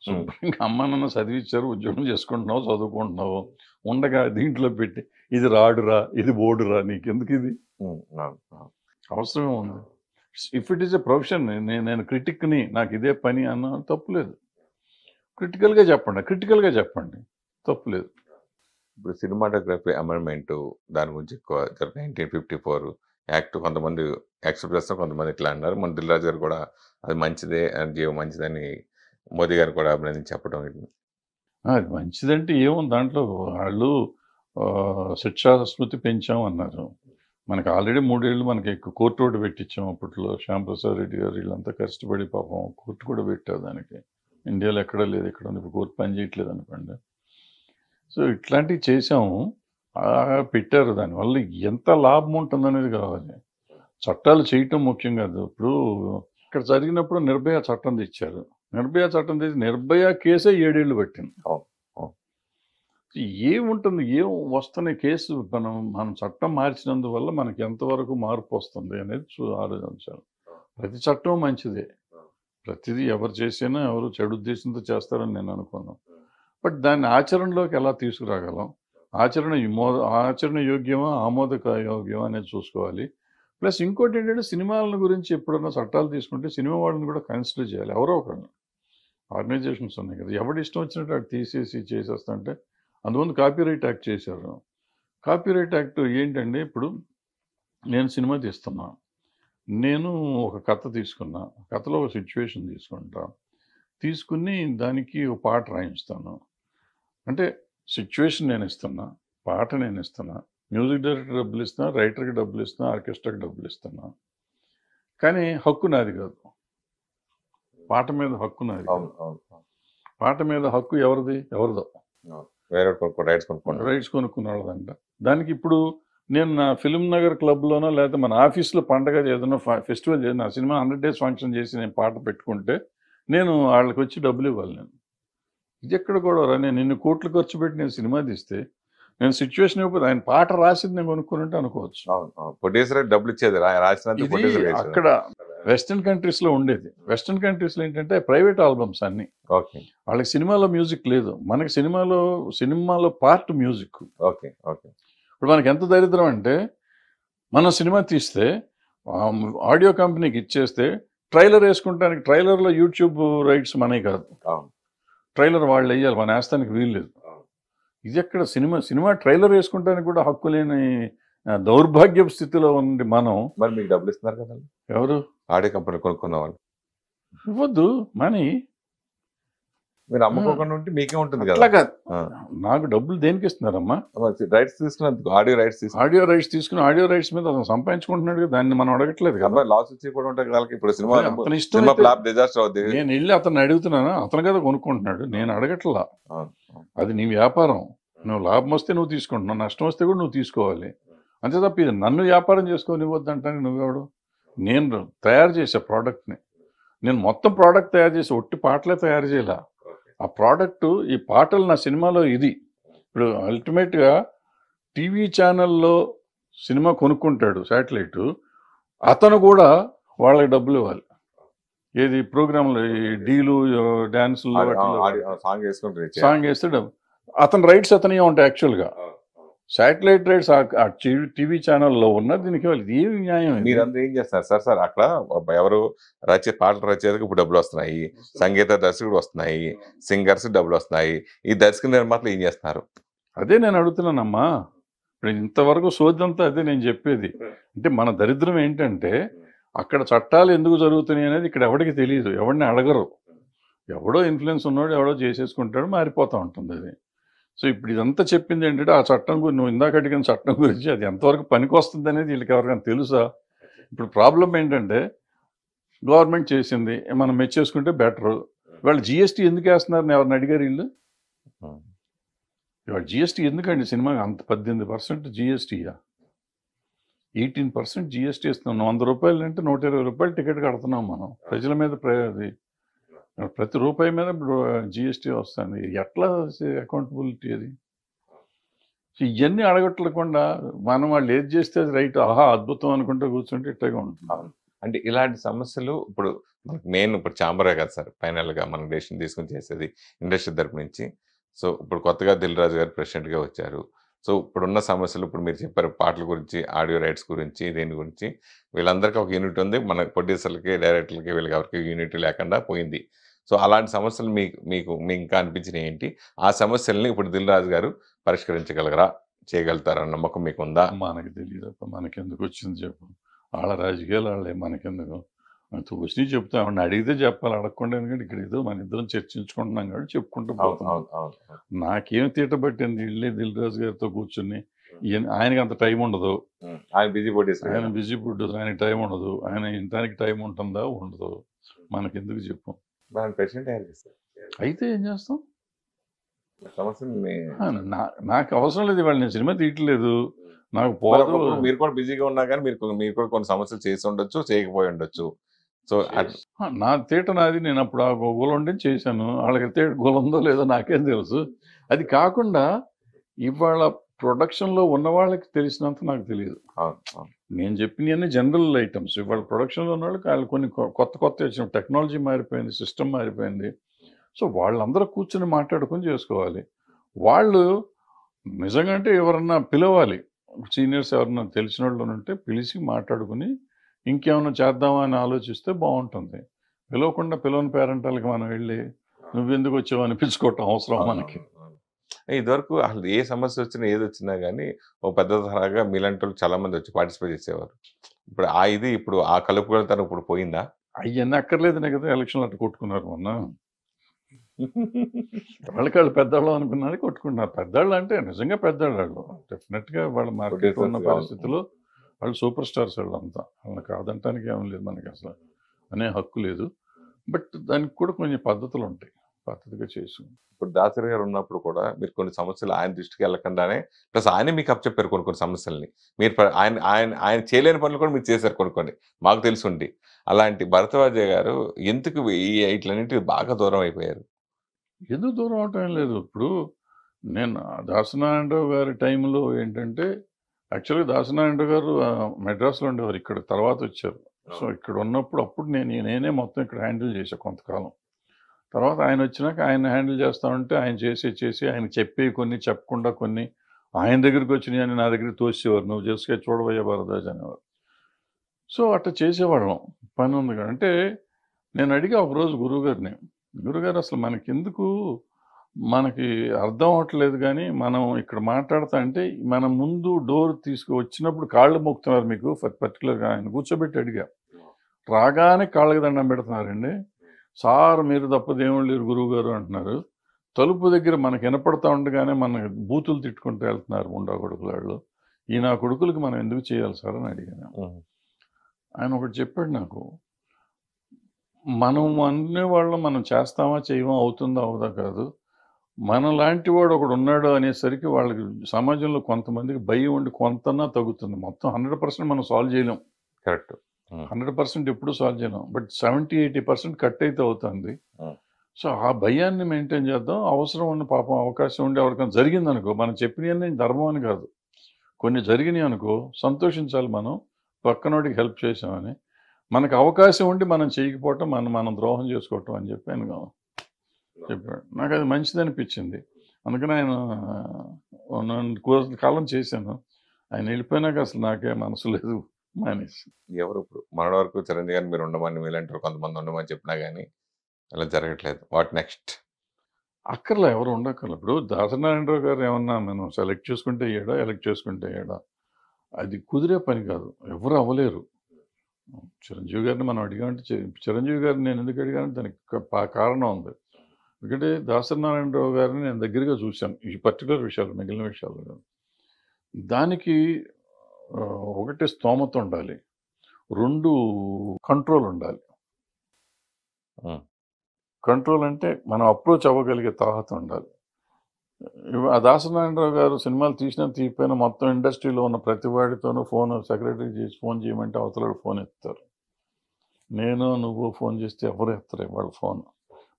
శుభ్రంగా అమ్మ నాన్న చదివించారు, ఉద్యోగం చేసుకుంటున్నావు, చదువుకుంటున్నావు, ఉండగా దీంట్లో పెట్టి ఇది రాడురా, ఇది బోర్డురా, నీకెందుకు ఇది అవసరమే ఉంది? If it is a profession, నేను క్రిటిక్ని, నాకు ఇదే పని అన్న తప్పులేదు. క్రిటికల్గా చెప్పండి, తప్పులేదు. ఇప్పుడు సినిమాటోగ్రఫీ అమెండ్మెంట్ దాని గురించి ఎక్కువ 1954 యాక్ట్ కొంతమంది యాక్సెప్ట్ చేస్తారు, కొంతమంది ఇట్లా అన్నారు. మన దిల్ రాజు గారు కూడా అది మంచిదే, జీవం మంచిదని మోదీ గారు కూడా అభినందించి చెప్పడం. అది మంచిదంటే ఏముంది దాంట్లో? వాళ్ళు శిక్షా స్మృతి పెంచాం అన్నారు. మనకు ఆల్రెడీ 3 ఏళ్ళు మనకి ఎక్కువ కోర్టు కూడా పెట్టించాం. అప్పట్లో శ్యాంప్రసాద్ రెడ్డి గారు వీళ్ళంతా కష్టపడి పాపం కోర్టు కూడా పెట్టారు దానికి. ఇండియాలో ఎక్కడ లేదు, ఎక్కడ ఉంది, ఇప్పుడు కోర్టు పని చేయట్లేదు అనుకోండి. సో ఇట్లాంటివి చేసాము, పెట్టారు. దానివల్ల ఎంత లాభం ఉంటుందనేది కావాలి. చట్టాలు చేయటం ముఖ్యం కాదు. ఇప్పుడు ఇక్కడ జరిగినప్పుడు నిర్భయ చట్టం తెచ్చారు. నిర్భయ చట్టం తెచ్చి నిర్భయ కేసే 7 ఏళ్ళు పట్టింది. ఏముంటుంది, ఏం వస్తున్న కేసు, మనం చట్టం మార్చినందువల్ల మనకి ఎంతవరకు మార్పు వస్తుంది అనేది ఆలోచించాలి. ప్రతి చట్టం మంచిదే, ప్రతిదీ ఎవరు చేసినా ఎవరు చెడు ఉద్దేశంతో చేస్తారని నేను అనుకున్నాను. బట్ దాన్ని ఆచరణలోకి ఎలా తీసుకురాగలం, ఆచరణ యోగ్యమా ఆమోదక యోగ్యమా అనేది చూసుకోవాలి. ప్లస్ ఇంకోటి ఏంటంటే, సినిమాల గురించి ఎప్పుడన్నా చట్టాలు తీసుకుంటే సినిమా వాళ్ళని కూడా కన్సిడర్ చేయాలి. ఎవరో ఒకరిని, ఆర్గనైజేషన్స్ ఉన్నాయి కదా, ఎవరి ఇష్టం వచ్చినట్టు అటు తీసేసి చేసేస్తుంటే. అందువల్ల కాపీరైట్ యాక్ట్ చేశారు. కాపీరైట్ యాక్ట్ ఏంటంటే, ఇప్పుడు నేను సినిమా తీస్తున్నా, నేను ఒక కథ తీసుకున్నా, కథలో ఒక సిచ్యువేషన్ తీసుకుని దానికి ఒక పాట రాయిస్తాను. అంటే సిచ్యువేషన్ నేను ఇస్తున్నా, పాట నేను ఇస్తున్నా, మ్యూజిక్ డైరెక్టర్ డబ్బులు ఇస్తున్నా, రైటర్కి డబ్బులు ఇస్తున్నా, ఆర్కెస్ట్రాకి డబ్బులు ఇస్తున్నా. కానీ హక్కు నాది కాదు. పాట మీద హక్కు నాది కాదు. పాట మీద హక్కు ఎవరిదో రైట్స్ కొనుక్కున్నాళ్ళదంట. దానికి ఇప్పుడు నేను నా ఫిల్మ్ నగర్ క్లబ్లోనో లేకపోతే మన ఆఫీస్లో పండగ ఏదైనా ఫెస్టివల్ చేసి నా సినిమా 100 days ఫంక్షన్ చేసి నేను పాట పెట్టుకుంటే నేను వాళ్ళకి వచ్చి డబ్బులు ఇవ్వాలి. ఇది ఎక్కడ కూడా నేను ఇన్ని కోట్లు ఖర్చు పెట్టి నేను సినిమా తీస్తే నేను సిచ్యువేషన్ ఇవ్వకపోతే ఆయన పాట రాసింది నేను కొనుక్కున్నట్టు అనుకోవచ్చు. డబ్బులు ఇచ్చేది అక్కడ వెస్టర్న్ కంట్రీస్లో ఉండేది. వెస్టర్న్ కంట్రీస్లో ఏంటంటే ప్రైవేట్ ఆల్బమ్స్ అన్ని, వాళ్ళకి సినిమాలో మ్యూజిక్ లేదు. మనకి సినిమాలో పార్ట్ మ్యూజిక్. ఇప్పుడు మనకి ఎంత దరిద్రం అంటే, మనం సినిమా తీస్తే ఆడియో కంపెనీకి ఇచ్చేస్తే ట్రైలర్ వేసుకుంటానికి, ట్రైలర్లో యూట్యూబ్ రైట్స్ మనకి కాదు, ట్రైలర్ వాళ్ళు వేయాలి, మన వేస్తానికి వీలు లేదు. ఇది ఎక్కడ సినిమా ట్రైలర్ వేసుకుంటానికి కూడా హక్కు లేని దౌర్భాగ్యపు స్థితిలో ఉంది మనం. మరి మీకు డబ్బులు ఇస్తున్నారు కదా ఎవరు? ఆడియో కంపెనీ కొనుక్కున్న వాళ్ళు ఇవ్వద్దు మనీ. మీరు అమ్ముకోకుండా ఉంటే మీకే ఉంటుంది కదా. అట్లా కాదు, నాకు డబ్బులు దేనికి ఇస్తున్నారమ్మా? రైట్స్ తీసుకున్నందుకు, ఆడియో రైట్స్ తీసుకుని ఆడియో రైట్స్ మీద అతను సంపాదించుకుంటున్నాడు కదా, దాన్ని మనం అడగట్లేదు కదా. లాస్ వచ్చి కూడా ఉంటాయి కదా. ఇప్పుడు సినిమా నేను వెళ్ళి అతను అడుగుతున్నాను, అతను కదా కొనుక్కుంటున్నాడు, నేను అడగట్లా. అది నీ వ్యాపారం, నువ్వు లాభం వస్తే నువ్వు తీసుకుంటున్నావు, నష్టం వస్తే కూడా నువ్వు తీసుకోవాలి. అంతే తప్ప ఇది నన్ను వ్యాపారం చేసుకొని ఇవ్వద్దంటాను. నువ్వెవడు? నేను తయారు చేసే ప్రోడక్ట్ని, నేను మొత్తం ప్రోడక్ట్ తయారు చేసి ఒట్టి పాటలే తయారు చేయాల. ఆ ప్రోడక్ట్, ఈ పాటలు నా సినిమాలో ఇది. ఇప్పుడు అల్టిమేట్గా టీవీ ఛానల్లో సినిమా కొనుక్కుంటాడు శాటిలైట్, అతను కూడా వాళ్ళకి డబ్బులు ఇవ్వాలి. ఏది ప్రోగ్రాంలు, ఈ డీలు, డ్యాన్సులు, సాంగ్ వేస్తే డబ్బు, అతని రైట్స్ అతనే ఉంటాయి. యాక్చువల్గా శాటిలైట్ రైట్స్ టీవీ ఛానల్లో ఉన్న దీనికి ఏమి న్యాయం? మీరందరూ ఏం చేస్తారు సార్? అక్కడ ఎవరు పాటలు రచయితకు ఇప్పుడు డబ్బులు వస్తున్నాయి, సంగీత దర్శకుడు వస్తున్నాయి, సింగర్స్ డబ్బులు వస్తున్నాయి, ఈ దర్శక నిర్మాతలు ఏం చేస్తున్నారు? అదే నేను అడుగుతున్నానమ్మా. ఇప్పుడు ఇంతవరకు సోదంతా అదే నేను చెప్పేది. అంటే మన దరిద్రం ఏంటంటే అక్కడ చట్టాలు ఎందుకు జరుగుతున్నాయి అనేది ఇక్కడ ఎవరికి తెలియదు, ఎవరిని అడగరు. ఎవడో ఇన్ఫ్లుయెన్స్ ఉన్నాడు ఎవడో చేసేసుకుంటాడు, మారిపోతూ ఉంటుంది అది. సో ఇప్పుడు ఇదంతా చెప్పింది ఏంటంటే ఆ చట్టం గురించి, నువ్వు ఇందాక అడిగిన చట్టం గురించి అది ఎంతవరకు పనికి వస్తుంది అనేది వీళ్ళకి ఎవరికైనా తెలుసా? ఇప్పుడు ప్రాబ్లం ఏంటంటే గవర్నమెంట్ చేసింది మనం మెచ్చేసుకుంటే బెటరు. వాళ్ళు జిఎస్టీ ఎందుకు వేస్తున్నారని ఎవరిని అడిగారు వీళ్ళు? ఇవాళ జిఎస్టీ ఎందుకండి సినిమాకి అంత 18% జిఎస్టీయా? 18% జిఎస్టీ ఇస్తున్నాం. 100 రూపాయలు అంటే 120 రూపాయలు టికెట్ కడుతున్నాం మనం. ప్రజల మీద అది ప్రతి రూపాయి మీద ఇప్పుడు జిఎస్టీ వస్తుంది. ఎట్లా అకౌంటబిలిటీ అది? ఇవన్నీ అడగట్లేకుండా మనం వాళ్ళు ఏది చేస్తే అది రైట్, ఆహా అద్భుతం అనుకుంటూ కూర్చుంటే ఇట్టగా ఉంటుంది. అంటే ఇలాంటి సమస్యలు ఇప్పుడు మనకు మెయిన్ ఇప్పుడు ఛాంబరే కదా సార్ ఫైనల్గా మనం డెసిషన్ తీసుకుని చేసేది ఇండస్ట్రీ తరపు నుంచి. సో ఇప్పుడు కొత్తగా దిల్ రాజు గారు ప్రెసిడెంట్గా వచ్చారు. సో ఇప్పుడున్న సమస్యలు ఇప్పుడు మీరు చెప్పారు పాటల గురించి, ఆడియో రైట్స్ గురించి, దీని గురించి వీళ్ళందరికీ ఒక యూనిట్ ఉంది. మన ప్రొడ్యూసర్లకి, డైరెక్టర్లకి, వీళ్ళకి ఎవరికి యూనిట్ లేకుండా పోయింది. సో అలాంటి సమస్యలు మీకు ఇంకా అనిపించినవి ఏంటి? ఆ సమస్యల్ని ఇప్పుడు దిల్ రాజు గారు పరిష్కరించగలగరా, చేయగలుగుతారన్న నమ్మకం మీకు ఉందా? మనకి తెలియదు, మనకెందుకు వచ్చింది చెప్పు. వాళ్ళ రాజకీయాలు వాళ్ళే, మనకెందుకు వచ్చినాయి చెప్తాం. ఆవిడని అడిగితే చెప్పాలి, అడగకుండా. ఎందుకంటే ఇక్కడ ఏదో మన ఇద్దరం చర్చించుకుంటున్నాం కాబట్టి చెప్పుకుంటూ పోతున్నాం. నాకేం తీట పట్టింది ఇళ్ళే దిల్ రాజు గారితో కూర్చుని. ఆయనకి అంత టైం ఉండదు, ఆయన బిజీ ప్రొడ్యూసర్, ఆయనకి టైం ఉండదు. ఆయన ఇంటానికి టైం ఉంటుందా? ఉండదు. మనకెందుకు చెప్పు. అయితే ఏం చేస్తాం? నాకు అవసరం లేదు. ఇవాళ నేను సినిమా తీయట్లేదు, నాకు పోదు. మీరు కూడా బిజీగా ఉన్నా కానీ మీరు కూడా కొన్ని సమస్యలు చేసి ఉండొచ్చు, చేయకపోయి ఉండొచ్చు. సో నా తీట నాది. నేను అప్పుడు ఆ గోల ఉండి చేశాను. వాళ్ళకి తీట గోల ఉందో లేదో నాకేం తెలుసు. అది కాకుండా ఇవాళ ప్రొడక్షన్లో ఉన్న వాళ్ళకి తెలిసినంత నాకు తెలియదు. నేను చెప్పినవన్నీ జనరల్ ఐటమ్స్. ఇవాళ ప్రొడక్షన్లో ఉన్న వాళ్ళు కొన్ని కొత్త వచ్చిన టెక్నాలజీ మారిపోయింది, సిస్టమ్ మారిపోయింది. సో వాళ్ళందరూ కూర్చొని మాట్లాడుకొని చేసుకోవాలి. వాళ్ళు నిజంగా అంటే ఎవరన్నా పిలవాలి, సీనియర్స్ ఎవరన్నా తెలిసిన వాళ్ళు ఉంటే పిలిచి మాట్లాడుకుని ఇంకేమైనా చేద్దామా అని ఆలోచిస్తే బాగుంటుంది. పిలవని పేరెంటాలకి మనం వెళ్ళి నువ్వెందుకు వచ్చావు అనిపించుకోవటం అవసరం మనకి? ఇదివరకు అసలు ఏ సమస్య వచ్చినా ఏది వచ్చినా కానీ ఓ పెద్ద తరహాగా మీలాంటి వాళ్ళు చాలా మంది వచ్చి పార్టిసిపేట్ చేసేవారు. ఇప్పుడు ఆ కలుపుకొలతనం ఇప్పుడు పోయిందా? అవన్నీ అక్కర్లేదనే కదా ఎలక్షన్లు అట్లా కొట్టుకున్నారు మొన్న. వాళ్ళు పెద్దవాళ్ళు అనుకున్నారు, కొట్టుకుంటున్నారు. పెద్దవాళ్ళు అంటే నిజంగా పెద్దవాళ్ళు. డెఫినెట్గా వాళ్ళ మార్కెట్ ఉన్న పరిస్థితుల్లో వాళ్ళు సూపర్ స్టార్స్ వాళ్ళంతా. వాళ్ళని కాదంటానికి ఏం లేదు, మనకి అసలు అనే హక్కు లేదు. బట్ దానికి కూడా కొన్ని పద్ధతులు ఉంటాయి, పద్ధతిగా చేసి. ఇప్పుడు దాసరి గారు ఉన్నప్పుడు కూడా మీరు కొన్ని సమస్యలు ఆయన దృష్టికి వెళ్ళకుండానే, ప్లస్ ఆయనే మీకు అప్పచెప్పారు కొన్ని సమస్యల్ని. మీరు ఆయన చేయలేని పనులు కూడా మీరు చేశారు కొన్ని మాకు తెలుసుండి. అలాంటి భరద్వాజ గారు ఎందుకు ఇట్లన్నింటికి బాగా దూరం అయిపోయారు? ఎందుకు దూరం అవటం లేదు. ఇప్పుడు నేను దాసనారాయణరావు గారి టైంలో ఏంటంటే, యాక్చువల్గా దాసనారాయణరావు గారు మెడ్రాస్లో ఉండేవారు, ఇక్కడ తర్వాత వచ్చారు. సో ఇక్కడ ఉన్నప్పుడు అప్పుడు నేనే మొత్తం ఇక్కడ హ్యాండిల్ చేశాను కొంతకాలం. తర్వాత ఆయన వచ్చినాక ఆయన హ్యాండిల్ చేస్తా ఉంటే ఆయన చేసి ఆయన చెప్పేవి కొన్ని, చెప్పకుండా కొన్ని ఆయన దగ్గరికి వచ్చినాయి అని నా దగ్గరికి తోసేవారు. నువ్వు చేసుకే చూడబోయే భరద్వాజ్ అనేవారు. సో అట్లా చేసేవాళ్ళం. పని ఉంది కదా అంటే నేను అడిగా ఒకరోజు గురువుగారు అసలు మనకెందుకు, మనకి అర్థం అవ్వట్లేదు, కానీ మనం ఇక్కడ మాట్లాడుతా అంటే మన ముందు డోర్ వచ్చినప్పుడు కాళ్ళు మొక్కుతున్నారు మీకు. పర్టికులర్గా ఆయన కూర్చోబెట్టి అడిగా, రాగానే కాళ్ళకి దండం పెడుతున్నారండి. సార్ మీరు తప్ప దేవుళ్ళు లేరు గురువు గారు అంటున్నారు. తలుపు దగ్గర మనకు వినపడతా ఉండగానే మన బూతులు తిట్టుకుంటూ వెళ్తున్నారు ముండా కొడుకులాళ్ళు. ఈ నా కొడుకులకి మనం ఎందుకు చేయాలి సార్ అని అడిగాను. ఆయన ఒకటి చెప్పాడు నాకు, మనం అనేవాళ్ళు మనం చేస్తామా చేయమా, అవుతుందా అవుదా కాదు, మన లాంటి వాడు ఒకడు ఉన్నాడు అనేసరికి వాళ్ళకి సమాజంలో కొంతమందికి భయం ఉండి కొంతన్నా తగ్గుతుంది. మొత్తం 100% మనం సాల్వ్ చేయలేం. కరెక్ట్, 100% ఎప్పుడు సాల్వ్ చేయలేం. బట్ 70-80% కట్ అయితే అవుతుంది. సో ఆ భయాన్ని మెయింటైన్ చేద్దాం. అవసరం ఉన్న పాపం అవకాశం ఉండి ఎవరికైనా జరిగింది అనుకో, మనం చెప్పినవన్నీ ధర్మం అని కాదు, కొన్ని జరిగినాయి అనుకో సంతోషించాలి. మనం పక్కనోడికి హెల్ప్ చేసామని, మనకు అవకాశం ఉండి మనం చేయకపోవటం మనం ద్రోహం చేసుకోవటం అని చెప్పి ఆయన చెప్పాడు. నాకు అది మంచిది అనిపించింది. అందుకని ఆయన కాలం చేశాను. ఆయన వెళ్ళిపోయినాక అసలు నాకే మనసు లేదు, మానేసి. ఎవరు ఇప్పుడు మన వరకు చిరంజీవి గారిని మీరు ఉండమని, మీలాంటి కొంతమంది ఉండమని చెప్పినా కానీ అలా జరగట్లేదు. What next? అక్కర్లే ఎవరు ఉండక్కర్లే. ఇప్పుడు దాసనారాయణరావు గారు ఏమన్నా మనం సెలెక్ట్ చేసుకుంటే అయ్యాడా, ఎలక్ట్ చేసుకుంటే అయ్యాడా? అది కుదిరే పని కాదు. ఎవరు అవ్వలేరు. చిరంజీవి గారిని మనం అడిగామంటే చిరంజీవి గారిని నేను ఎందుకు అడిగానంటే దానికి కారణం ఉంది. ఎందుకంటే దాసనారాయణరావు గారిని నేను దగ్గరగా చూశాను. ఈ పర్టికులర్ విషయాలు, మిగిలిన విషయాలు కాదు. దానికి ఒకటి స్తోమత ఉండాలి. 2 కంట్రోల్ ఉండాలి. కంట్రోల్ అంటే మనం అప్రోచ్ అవ్వగలిగే తాహత ఉండాలి. ఆ దాసనారాయణరావు గారు సినిమాలు తీసినా తీయకపోయినా మొత్తం ఇండస్ట్రీలో ఉన్న ప్రతి వాడితోనూ ఫోన్ సెక్రటరీ చేసి ఫోన్ చేయమంటే అవతల ఫోన్ ఎత్తారు. నేను నువ్వు ఫోన్ చేస్తే ఎవరు ఎత్తరు వాళ్ళ ఫోన్.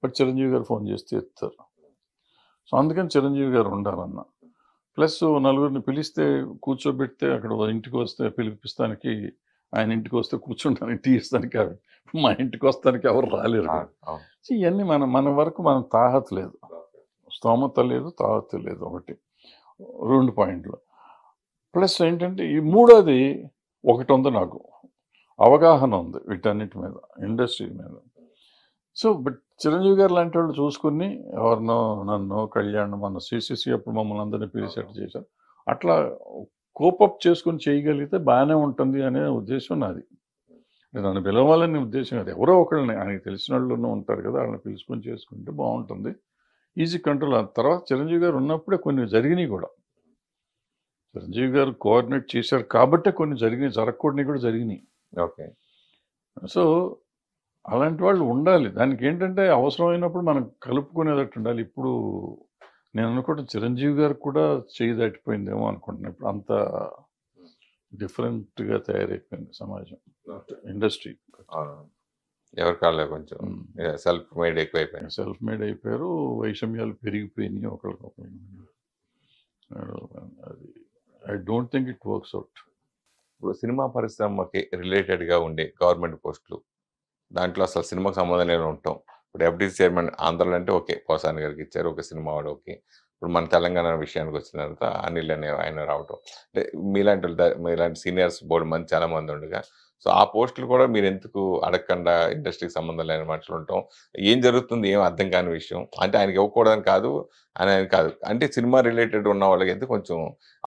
బట్ చిరంజీవి గారు ఫోన్ చేస్తే ఎత్తారు. సో అందుకని చిరంజీవి గారు ఉండాలన్న. ప్లస్ నలుగురిని పిలిస్తే కూర్చోబెడితే అక్కడ ఇంటికి వస్తే పిలిపిస్తానికి ఆయన ఇంటికి వస్తే కూర్చుంటానికి టీ ఇస్తానికి మా ఇంటికి వస్తానికి ఎవరు రాలేరు. ఇవన్నీ మన వరకు మనం తాహత లేదు, స్తోమత లేదు, తాహత లేదు. 2 పాయింట్లు. ప్లస్ ఏంటంటే ఈ మూడోది ఒకటి ఉంది, నాకు అవగాహన ఉంది వీటన్నిటి మీద, ఇండస్ట్రీ మీద. సో బట్ చిరంజీవి గారు లాంటి వాళ్ళు చూసుకుని ఎవరినో నన్ను కళ్యాణ్ మన సిసిసి అప్పుడు మమ్మల్ని అందరినీ పిలిచేట్టు చేశారు. అట్లా కోపప్ చేసుకుని చేయగలిగితే బాగానే ఉంటుంది అనే ఉద్దేశం నాది. నన్ను పిలవాలని ఉద్దేశం కాదు. ఎవరో ఒకళ్ళని ఆయనకి తెలిసిన వాళ్ళు ఉంటారు కదా, వాళ్ళని పిలుచుకొని చేసుకుంటే బాగుంటుంది, ఈజీ కంట్రోల్. ఆ తర్వాత చిరంజీవి గారు ఉన్నప్పుడే కొన్ని జరిగినాయి కూడా. చిరంజీవి గారు కోఆర్డినేట్ చేశారు కాబట్టే కొన్ని జరిగినాయి, జరగకూడని కూడా జరిగినాయి. ఓకే. సో అలాంటి వాళ్ళు ఉండాలి. దానికి ఏంటంటే అవసరమైనప్పుడు మనం కలుపుకునేటట్టు ఉండాలి. ఇప్పుడు నేను అనుకుంటే చిరంజీవి గారు కూడా చేయి దాటిపోయిందేమో అనుకుంటున్నాను. ఇప్పుడు అంత డిఫరెంట్గా తయారైపోయింది సమాజం, ఇండస్ట్రీ. ఎవరి కాళ్ళే కొంచెం సెల్ఫ్ మేడ్ ఎక్కువైపోయింది, సెల్ఫ్ మేడ్ అయిపోయారు, వైషమ్యాలు పెరిగిపోయినాయి ఒకరికొకరు. అది I don't think it works out. ఇప్పుడు సినిమా పరిశ్రమకి రిలేటెడ్గా ఉండే గవర్నమెంట్ పోస్టులు, దాంట్లో అసలు సినిమాకి సంబంధం లేని ఉంటాం. ఇప్పుడు ఎఫ్డీసీ చైర్మన్ ఆంధ్రలో అంటే ఓకే, పోసాని గారికి ఇచ్చారు, ఒక సినిమా వాడు ఓకే. ఇప్పుడు మన తెలంగాణ విషయానికి వచ్చిన తర్వాత అనిల్ అనే ఆయన రావటం, అంటే మీలాంటి సీనియర్స్ బోర్డు మంది చాలా మంది ఉండగా, సో ఆ పోస్టులు కూడా మీరు ఎందుకు అడగకుండా ఇండస్ట్రీకి సంబంధం లేని మనుషులు ఉంటాం, ఏం జరుగుతుంది ఏం అర్థం కాని విషయం, అంటే ఆయనకి ఇవ్వకూడదని కాదు అని కాదు, అంటే సినిమా రిలేటెడ్ ఉన్న వాళ్ళకి అయితే కొంచెం